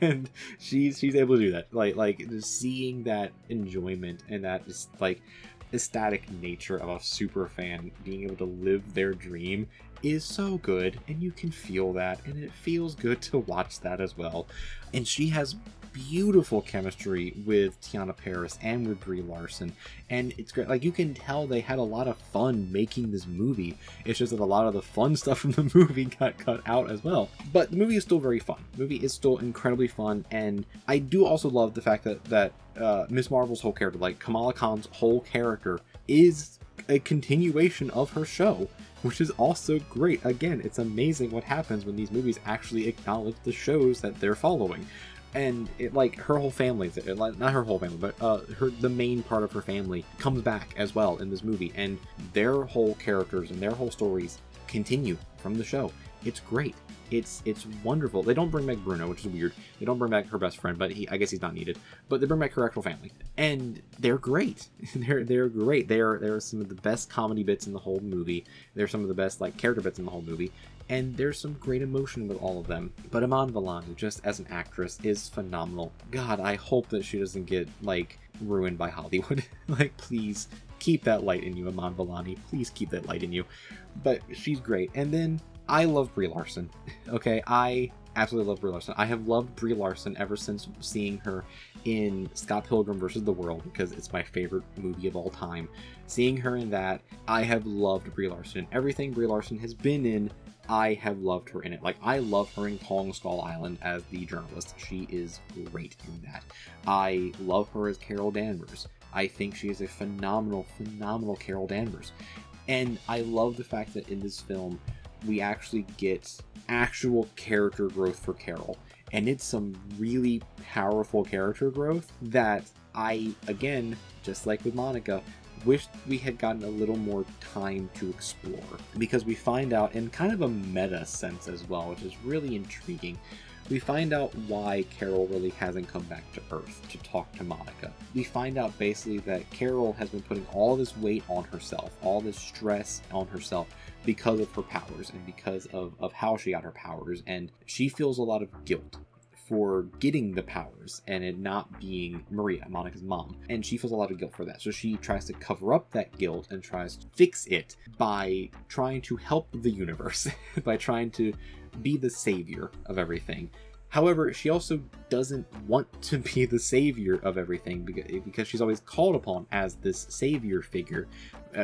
And she's able to do that. Like just seeing that enjoyment and that just like ecstatic nature of a super fan being able to live their dream is so good, and you can feel that, and it feels good to watch that as well. And she has beautiful chemistry with Tiana Paris and with Brie Larson, and it's great. Like, you can tell they had a lot of fun making this movie. It's just that a lot of the fun stuff from the movie got cut out as well. But the movie is still very fun. The movie is still incredibly fun, and I do also love the fact that Miss Marvel's whole character, like Kamala Khan's whole character, is a continuation of her show, which is also great. Again, it's amazing what happens when these movies actually acknowledge the shows that they're following. And it, like, her whole family, not her whole family, but the main part of her family comes back as well in this movie, and their whole characters and their whole stories continue from the show. It's great. It's wonderful. They don't bring back Bruno, which is weird. They don't bring back her best friend, but I guess he's not needed. But they bring back her actual family, and they're great. they're great. They're some of the best comedy bits in the whole movie. They're some of the best like character bits in the whole movie, and there's some great emotion with all of them. But Iman Vellani, just as an actress, is phenomenal. God, I hope that she doesn't get like ruined by Hollywood. Like, please keep that light in you, Iman Vellani. Please keep that light in you. But she's great. And then I love Brie Larson. Okay, I absolutely love Brie Larson. I have loved Brie Larson ever since seeing her in Scott Pilgrim vs. the World, because it's my favorite movie of all time. Seeing her in that, I have loved Brie Larson. Everything Brie Larson has been in, I have loved her in it. Like, I love her in Kong Skull Island as the journalist. She is great in that. I love her as Carol Danvers. I think she is a phenomenal Carol Danvers. And I love the fact that in this film, we actually get actual character growth for Carol. And it's some really powerful character growth that I, again, just like with Monica, wish we had gotten a little more time to explore. Because we find out, in kind of a meta sense as well, which is really intriguing, we find out why Carol really hasn't come back to Earth to talk to Monica. We find out basically that Carol has been putting all this weight on herself, all this stress on herself, because of her powers and because of how she got her powers. And she feels a lot of guilt for getting the powers and it not being Maria, Monica's mom. And she feels a lot of guilt for that. So she tries to cover up that guilt and tries to fix it by trying to help the universe, by trying to be the savior of everything. However, she also doesn't want to be the savior of everything because she's always called upon as this savior figure.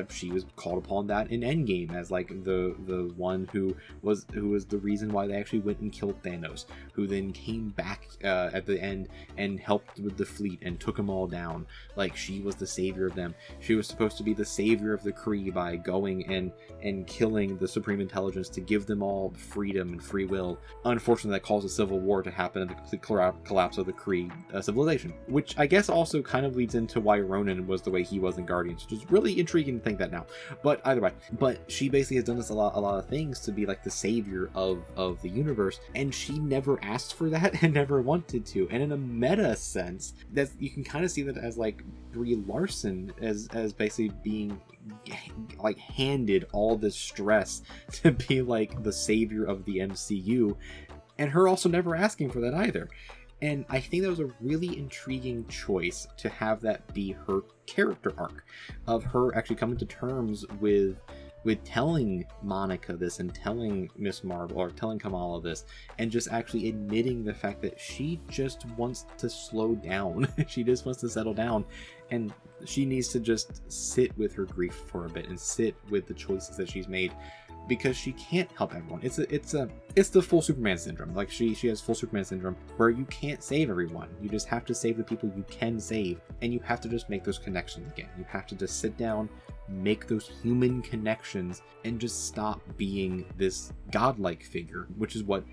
She was called upon that in Endgame as like the one who was the reason why they actually went and killed Thanos, who then came back at the end and helped with the fleet and took them all down. Like, she was the savior of them. She was supposed to be the savior of the Kree by going and killing the Supreme Intelligence to give them all freedom and free will. Unfortunately, that caused a civil war to happen and the complete collapse of the Kree civilization, which I guess also kind of leads into why Ronan was the way he was in Guardians, which is really intriguing to think that now. But either way, she basically has done this a lot of things to be like the savior of the universe, and she never asked for that and never wanted to. And in a meta sense, that you can kind of see that as like Brie Larson as basically being like handed all this stress to be like the savior of the MCU, and her also never asking for that either. And I think that was a really intriguing choice to have that be her character arc, of her actually coming to terms with telling Monica this and telling Miss Marvel or telling Kamala this, and just actually admitting the fact that she just wants to slow down. She just wants to settle down, and she needs to just sit with her grief for a bit and sit with the choices that she's made, because she can't help everyone. It's the full Superman syndrome. Like, she has full Superman syndrome where you can't save everyone. You just have to save the people you can save, and you have to just make those connections again. You have to just sit down, make those human connections and just stop being this godlike figure, which is what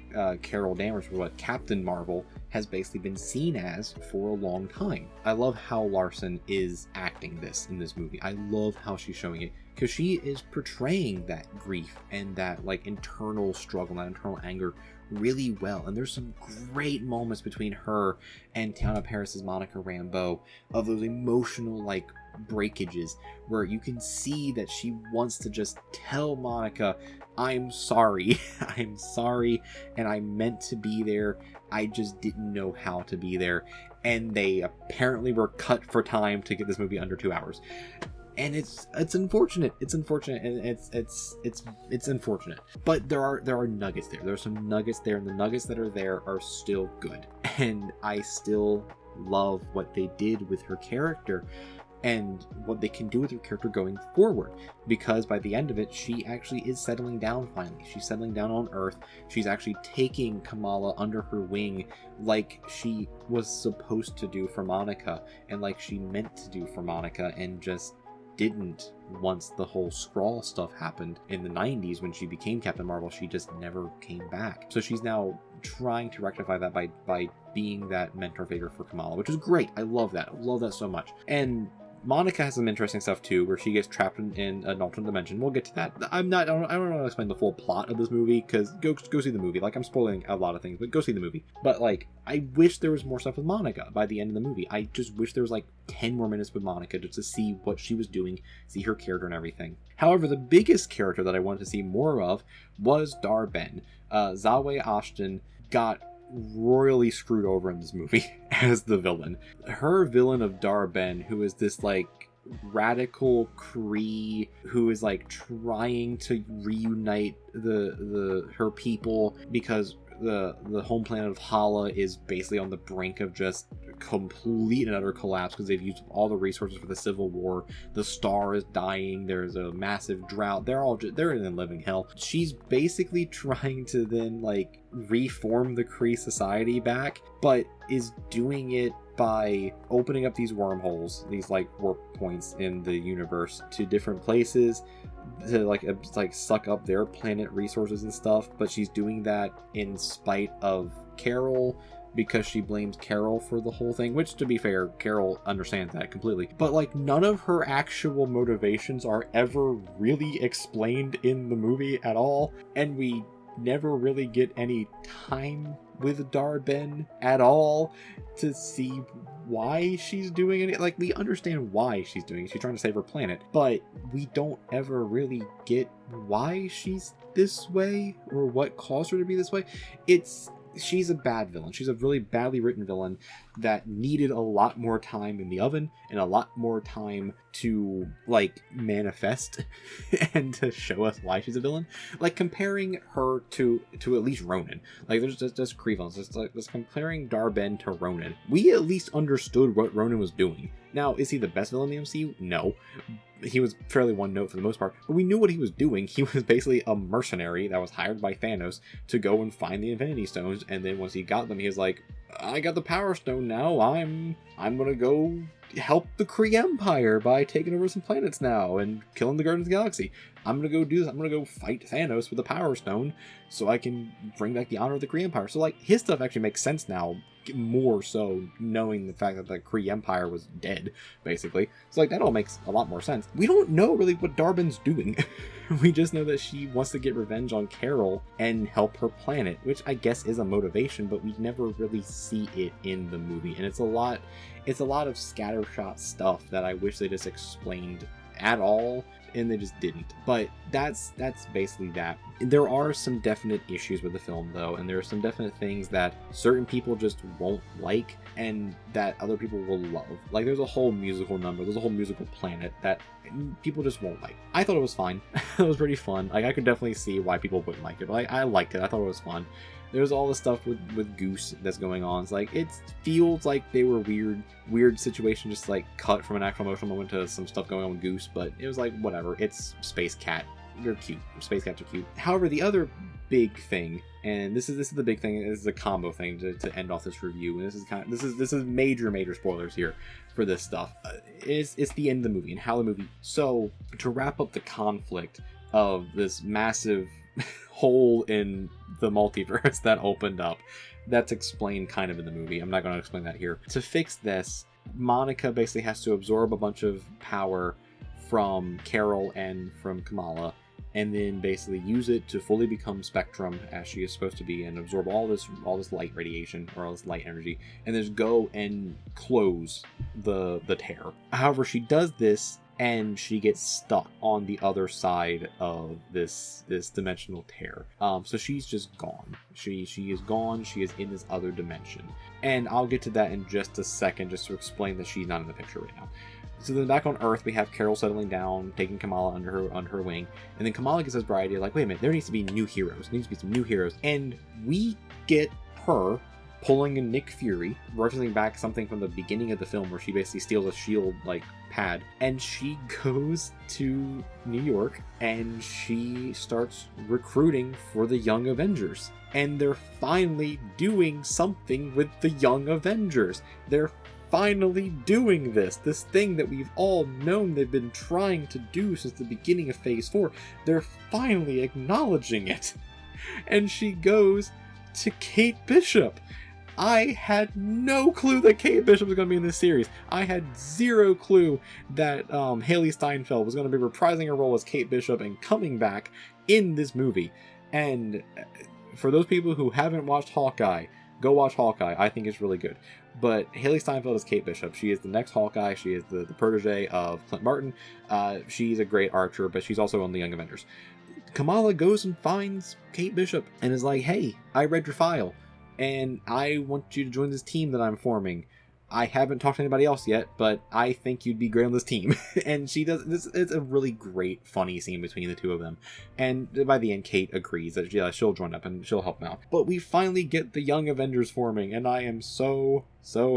Carol Danvers, or what Captain Marvel has basically been seen as for a long time. I love how Larson is acting this in this movie. I love how she's showing it, because she is portraying that grief and that like internal struggle, that internal anger really well. And there's some great moments between her and Tiana Paris's Monica Rambeau of those emotional like breakages where you can see that she wants to just tell Monica, I'm sorry. I'm sorry, and I meant to be there. I just didn't know how to be there. And they apparently were cut for time to get this movie under 2 hours. And it's unfortunate. It's unfortunate, and it's unfortunate. But there are nuggets there. There are some nuggets there, and the nuggets that are there are still good. And I still love what they did with her character and what they can do with her character going forward, because by the end of it, she actually is settling down finally. She's settling down on Earth. She's actually taking Kamala under her wing like she was supposed to do for Monica, and like she meant to do for Monica, and just didn't once the whole Skrull stuff happened in the 90s when she became Captain Marvel. She just never came back. So she's now trying to rectify that by being that mentor figure for Kamala, which is great. I love that. I love that so much. And Monica has some interesting stuff too, where she gets trapped in an alternate dimension. We'll get to that. I don't want to explain the full plot of this movie, because go see the movie. Like, I'm spoiling a lot of things, but go see the movie. But like, I wish there was more stuff with Monica by the end of the movie. I just wish there was like 10 more minutes with Monica just to see what she was doing, see her character and everything. However, the biggest character that I wanted to see more of was Dar-Benn. Zawe Ashton got royally screwed over in this movie as the villain. Her villain of Dar-Benn, who is this like radical Kree who is like trying to reunite her people, because the home planet of Hala is basically on the brink of just complete and utter collapse because they've used all the resources for the Civil War. The star is dying. There's a massive drought. They're in living hell. She's basically trying to then like reform the Kree society back, but is doing it by opening up these wormholes, these like warp points in the universe to different places to like suck up their planet resources and stuff. But she's doing that in spite of Carol, because she blames Carol for the whole thing, which, to be fair, Carol understands that completely. But like, none of her actual motivations are ever really explained in the movie at all, and we never really get any time with Dar-Benn at all to see why she's doing it. Like, we understand why she's doing it. She's trying to save her planet, but we don't ever really get why she's this way or what caused her to be this way. She's a bad villain. She's a really badly written villain that needed a lot more time in the oven and a lot more time to like manifest and to show us why she's a villain. Like, comparing her to at least Ronan. Like, there's just Kree villains. Just comparing Dar-Benn to Ronan. We at least understood what Ronan was doing. Now, is he the best villain in the MCU? No. He was fairly one note for the most part, but we knew what he was doing. He was basically a mercenary that was hired by Thanos to go and find the Infinity Stones, and then once he got them, he was like, I got the Power Stone now, I'm gonna go help the Kree Empire by taking over some planets now and killing the Guardians of the Galaxy. I'm gonna go do this. I'm gonna go fight Thanos with the Power Stone so I can bring back the honor of the Kree Empire. So like, his stuff actually makes sense now, more so knowing the fact that the Kree Empire was dead, basically. So like, that all makes a lot more sense. We don't know really what Dar-Benn's doing. We just know that she wants to get revenge on Carol and help her planet, which I guess is a motivation, but we never really see it in the movie. And it's a lot of scattershot stuff that I wish they just explained at all, and they just didn't. But that's basically that. There are some definite issues with the film, though, and there are some definite things that certain people just won't like and that other people will love. Like, there's a whole musical number, there's a whole musical planet that people just won't like. I thought it was fine. It was pretty fun. Like, I could definitely see why people wouldn't like it, but I liked it. I thought it was fun. There's all the stuff with Goose that's going on. It's like, it feels like they were weird situation, just like cut from an actual emotional moment to some stuff going on with Goose, but it was like, whatever. It's Space Cat. they're cute. Space cats are cute. However, the other big thing, and this is the big thing, this is a combo thing to end off this review, and this is major spoilers here for this stuff. It's the end of the movie and how the movie. So to wrap up the conflict of this massive hole in the multiverse that opened up, that's explained kind of in the movie. I'm not going to explain that here. To fix this, Monica basically has to absorb a bunch of power from Carol and from Kamala, and then basically use it to fully become Spectrum as she is supposed to be, and absorb all this light radiation, or all this light energy, and just go and close the tear. However, she does this and she gets stuck on the other side of this dimensional tear. So she's just gone. She is gone. She is in this other dimension. And I'll get to that in just a second, just to explain that she's not in the picture right now. So then back on Earth, we have Carol settling down, taking Kamala under her wing. And then Kamala gets this bright idea, like, wait a minute, there needs to be new heroes. There needs to be some new heroes. And we get her pulling a Nick Fury, referencing back something from the beginning of the film where she basically steals a shield like pad, and she goes to New York and she starts recruiting for the Young Avengers. And they're finally doing something with the Young Avengers. They're finally doing this thing that we've all known they've been trying to do since the beginning of Phase 4. They're finally acknowledging it. And she goes to Kate Bishop. I had no clue that Kate Bishop was going to be in this series. I had zero clue that Haley Steinfeld was going to be reprising her role as Kate Bishop and coming back in this movie. And for those people who haven't watched Hawkeye, go watch Hawkeye. I think it's really good. But Haley Steinfeld is Kate Bishop. She is the next Hawkeye. She is the protege of Clint Barton. She's a great archer, but she's also on the Young Avengers. Kamala goes and finds Kate Bishop and is like, hey, I read your file, and I want you to join this team that I'm forming. I haven't talked to anybody else yet, but I think you'd be great on this team. And she does this. It's a really great, funny scene between the two of them. And by the end, Kate agrees that she'll join up and she'll help them out. But we finally get the Young Avengers forming, and I am so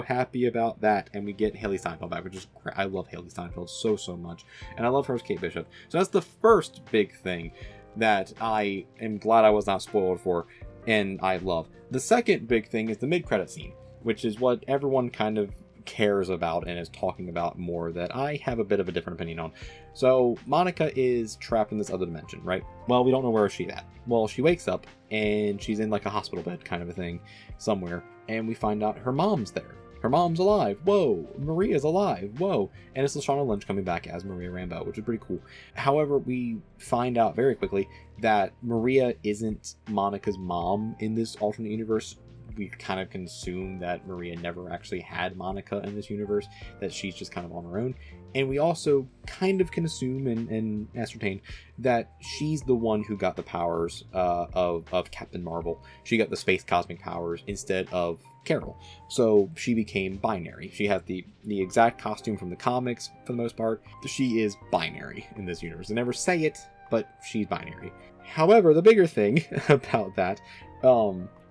happy about that. And we get Haley Steinfeld back, which is great. I love Haley Steinfeld so much, and I love her as Kate Bishop. So that's the first big thing that I am glad I was not spoiled for, and I love. The second big thing is the mid-credit scene, which is what everyone kind of cares about and is talking about more, that I have a bit of a different opinion on. So Monica is trapped in this other dimension, right? Well, we don't know where she's at. Well, she wakes up and she's in like a hospital bed kind of a thing somewhere, and we find out her mom's there. Her mom's alive. Whoa. Maria's alive. Whoa. And it's Lashana Lynch coming back as Maria Rambeau, which is pretty cool. However, we find out very quickly that Maria isn't Monica's mom in this alternate universe. We kind of can assume that Maria never actually had Monica in this universe, that she's just kind of on her own. And we also kind of can assume and ascertain that she's the one who got the powers of Captain Marvel. She got the space cosmic powers instead of Carol. So she became binary. She has the exact costume from the comics for the most part. She is binary in this universe. They never say it, but she's binary. However, the bigger thing about that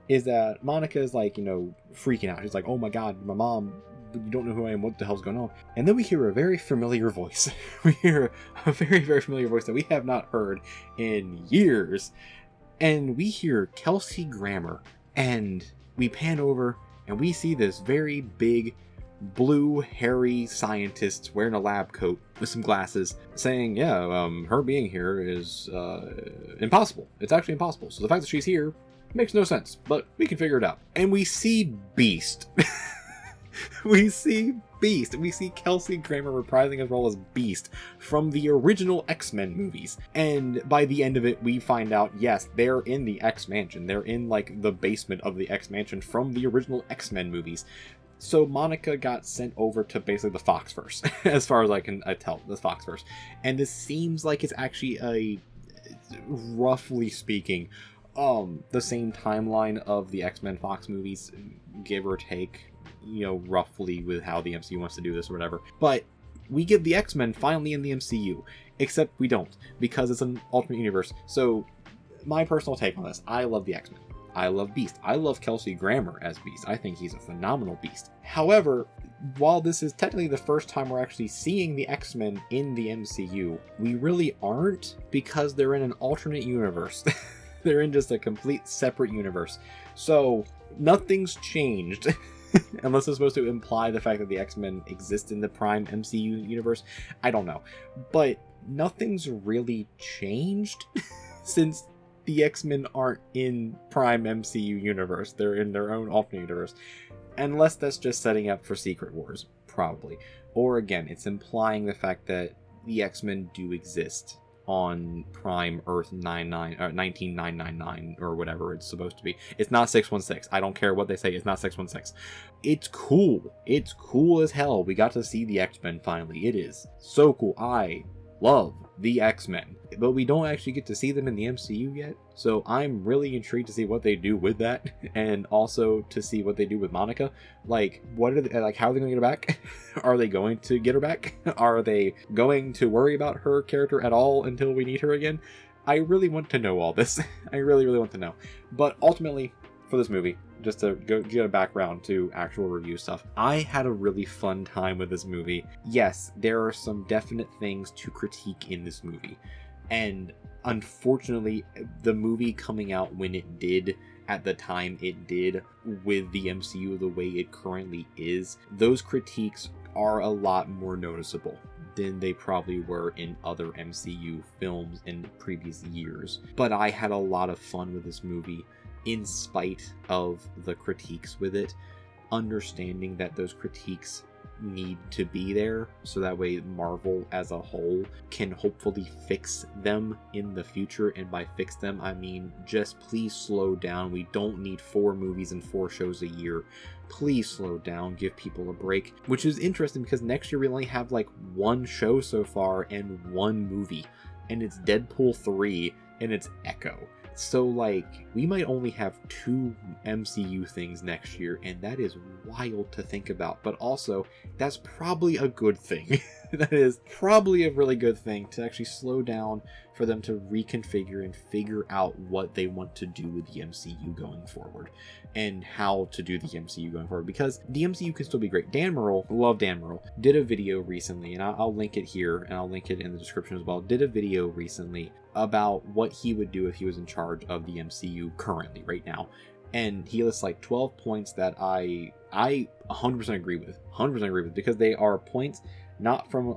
is that Monica is like, freaking out. She's like, oh my god, my mom, you don't know who I am, what the hell's going on? And then we hear a very familiar voice. We hear a very, very familiar voice that we have not heard in years. And we hear Kelsey Grammer. And we pan over and we see this very big, blue, hairy scientist wearing a lab coat with some glasses saying, her being here is impossible. It's actually impossible. So the fact that she's here makes no sense, but we can figure it out. And we see Beast. We see Beast. We see Kelsey Grammer reprising his role as Beast from the original X-Men movies. And by the end of it, we find out, yes, they're in the X-Mansion. They're in, like, the basement of the X-Mansion from the original X-Men movies. So Monica got sent over to basically the Foxverse, as far as I can tell, the Foxverse. And this seems like it's actually roughly speaking, the same timeline of the X-Men Fox movies, give or take, roughly with how the MCU wants to do this or whatever. But we get the X-Men finally in the MCU, except we don't, because it's an alternate universe. So my personal take on this, I love the X-Men. I love Beast. I love Kelsey Grammer as Beast. I think he's a phenomenal Beast. However, while this is technically the first time we're actually seeing the X-Men in the MCU, we really aren't, because they're in an alternate universe. They're in just a complete separate universe. So nothing's changed. Unless it's supposed to imply the fact that the X-Men exist in the Prime MCU universe. I don't know. But nothing's really changed since the X-Men aren't in Prime MCU universe. They're in their own alternate universe. Unless that's just setting up for Secret Wars, probably. Or again, it's implying the fact that the X-Men do exist on Prime Earth 19999 or whatever it's supposed to be. It's not 616. I don't care what they say. It's not 616. It's cool. It's cool as hell. We got to see the X-Men finally. It is so cool. I love the X-Men, but we don't actually get to see them in the MCU yet. So I'm really intrigued to see what they do with that, and also to see what they do with Monica. Like, what are they, like, how are they going to get her back? Are they going to get her back? Are they going to worry about her character at all until we need her again? I really want to know all this. I really, really want to know. But ultimately, for this movie, just to go get a background to actual review stuff, I had a really fun time with this movie. Yes, there are some definite things to critique in this movie. And unfortunately, the movie coming out when it did, at the time it did, with the MCU the way it currently is, those critiques are a lot more noticeable than they probably were in other MCU films in previous years. But I had a lot of fun with this movie, in spite of the critiques with it, understanding that those critiques need to be there, so that way Marvel as a whole can hopefully fix them in the future. And by fix them, I mean just please slow down. We don't need 4 movies and 4 shows a year. Please slow down, give people a break. Which is interesting because next year we only have like 1 show so far and 1 movie, and it's Deadpool 3 and it's Echo. So, like, we might only have 2 MCU things next year, and that is wild to think about. But also, that's probably a good thing. That is probably a really good thing, to actually slow down for them to reconfigure and figure out what they want to do with the MCU going forward, and how to do the MCU going forward, because the MCU can still be great. Dan Murrell, love Dan Murrell, did a video recently, and I'll link it here, and I'll link it in the description as well, did a video recently about what he would do if he was in charge of the MCU currently, right now. And he lists like 12 points that I 100% agree with. 100% agree with, because they are points not from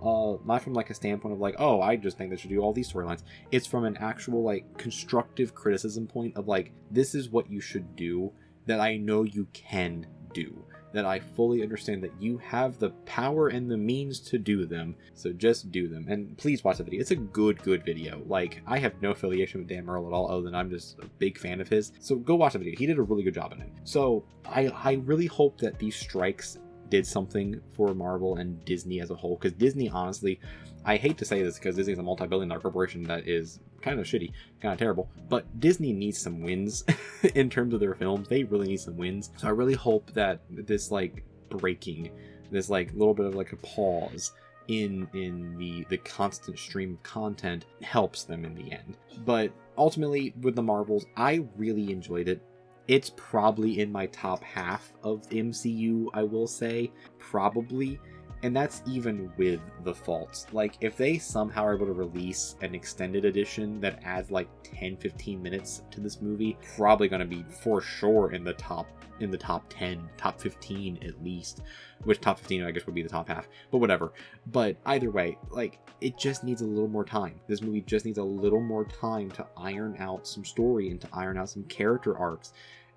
like a standpoint of like, oh, I just think they should do all these storylines. It's from an actual like constructive criticism point of like, this is what you should do, that I know you can do, that I fully understand that you have the power and the means to do them, so just do them. And please watch the video. It's a good video. Like, I have no affiliation with Dan Murrell at all, other than I'm just a big fan of his. So go watch the video. He did a really good job in it. So I really hope that these strikes did something for Marvel and Disney as a whole, because Disney, honestly, I hate to say this because Disney is a multi-billion-dollar corporation that is kind of shitty, kind of terrible, but Disney needs some wins in terms of their films. They really need some wins. So I really hope that this like breaking, this like little bit of like a pause in the constant stream of content helps them in the end. But ultimately, with the Marvels, I really enjoyed it. It's probably in my top half of the MCU, I will say, probably. And that's even with the faults. Like, if they somehow are able to release an extended edition that adds like 10-15 minutes to this movie, probably going to be for sure in the top 10, top 15 at least, which top 15 I guess would be the top half, but whatever. But either way, like, it just needs a little more time. This movie just needs a little more time to iron out some story and to iron out some character arcs.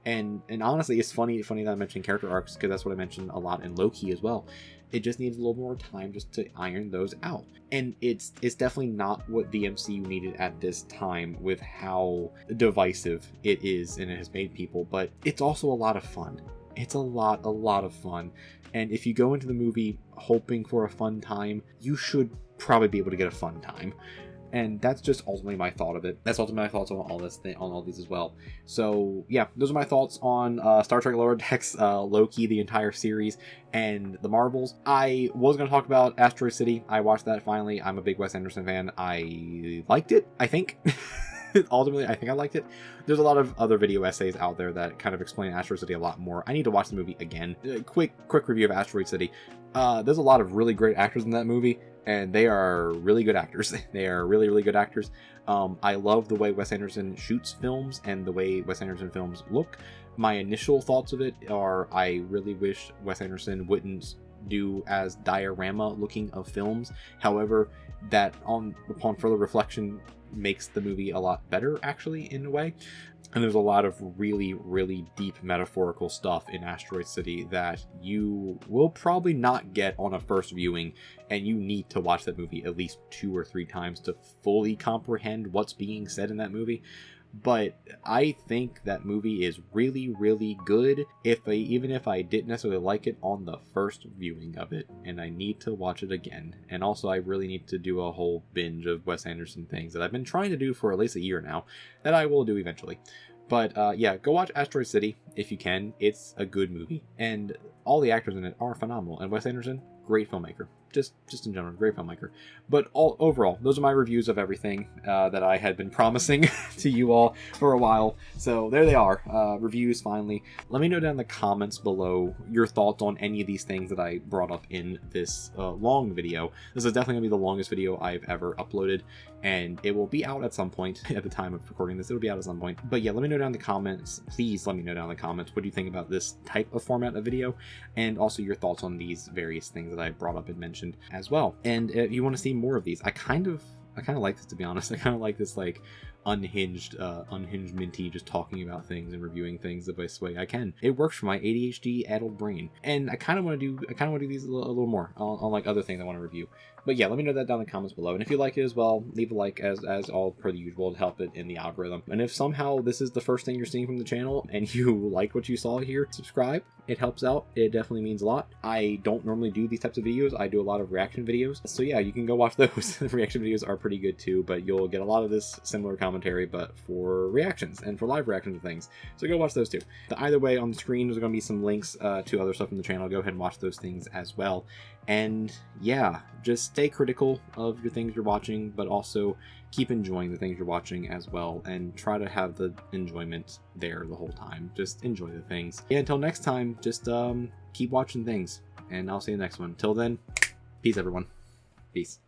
And honestly, it's funny that I mentioned character arcs, because that's what I mentioned a lot in Loki as well. It just needs a little more time just to iron those out. And it's definitely not what the MCU needed at this time, with how divisive it is and it has made people, but it's also a lot of fun. It's a lot of fun. And if you go into the movie hoping for a fun time, you should probably be able to get a fun time. And that's just ultimately my thought of it. That's ultimately my thoughts on all this thing, on all these as well. So yeah, those are my thoughts on Star Trek Lower Decks, Loki, the entire series, and the Marvels. I was going to talk about Asteroid City. I watched that finally. I'm a big Wes Anderson fan. I liked it, I think. ultimately, I think I liked it. There's a lot of other video essays out there that kind of explain Asteroid City a lot more. I need to watch the movie again. Quick review of Asteroid City. There's a lot of really great actors in that movie, and they are really good actors. They are really, really good actors. I love the way Wes Anderson shoots films and the way Wes Anderson films look. My initial thoughts of it are I really wish Wes Anderson wouldn't do as diorama looking of films. However, that upon further reflection makes the movie a lot better, actually, in a way. And there's a lot of really, really deep metaphorical stuff in Asteroid City that you will probably not get on a first viewing, and you need to watch that movie at least 2 or 3 times to fully comprehend what's being said in that movie. But I think that movie is really, really good, even if I didn't necessarily like it on the first viewing of it, and I need to watch it again. And also, I really need to do a whole binge of Wes Anderson things that I've been trying to do for at least a year now, that I will do eventually. But yeah, go watch Asteroid City if you can. It's a good movie, and all the actors in it are phenomenal. And Wes Anderson, great filmmaker. Just in general, great filmmaker. But overall, those are my reviews of everything that I had been promising to you all for a while. So there they are, reviews finally. Let me know down in the comments below your thoughts on any of these things that I brought up in this long video. This is definitely going to be the longest video I've ever uploaded, and it will be out at some point. At the time of recording this, it'll be out at some point. But yeah, let me know down in the comments. Please let me know down in the comments what do you think about this type of format of video, and also your thoughts on these various things that I brought up and mentioned as well. And if you want to see more of these, I kind of like this, to be honest. I kind of like this, like, unhinged Minty just talking about things and reviewing things the best way I can. It works for my ADHD addled brain, and I kind of want to do these a little more on like other things I want to review. But yeah, let me know that down in the comments below. And if you like it as well, leave a like as all per the usual to help it in the algorithm. And if somehow this is the first thing you're seeing from the channel and you like what you saw here, subscribe. It helps out. It definitely means a lot. I don't normally do these types of videos. I do a lot of reaction videos. So yeah, you can go watch those. The reaction videos are pretty good too, but you'll get a lot of this similar commentary, but for reactions and for live reactions of things. So go watch those too. But either way, on the screen, there's going to be some links to other stuff from the channel. Go ahead and watch those things as well. And yeah, just stay critical of your things you're watching, but also keep enjoying the things you're watching as well, and try to have the enjoyment there the whole time. Just enjoy the things. Yeah, until next time, just keep watching things, and I'll see you next one. Till then, peace everyone. Peace.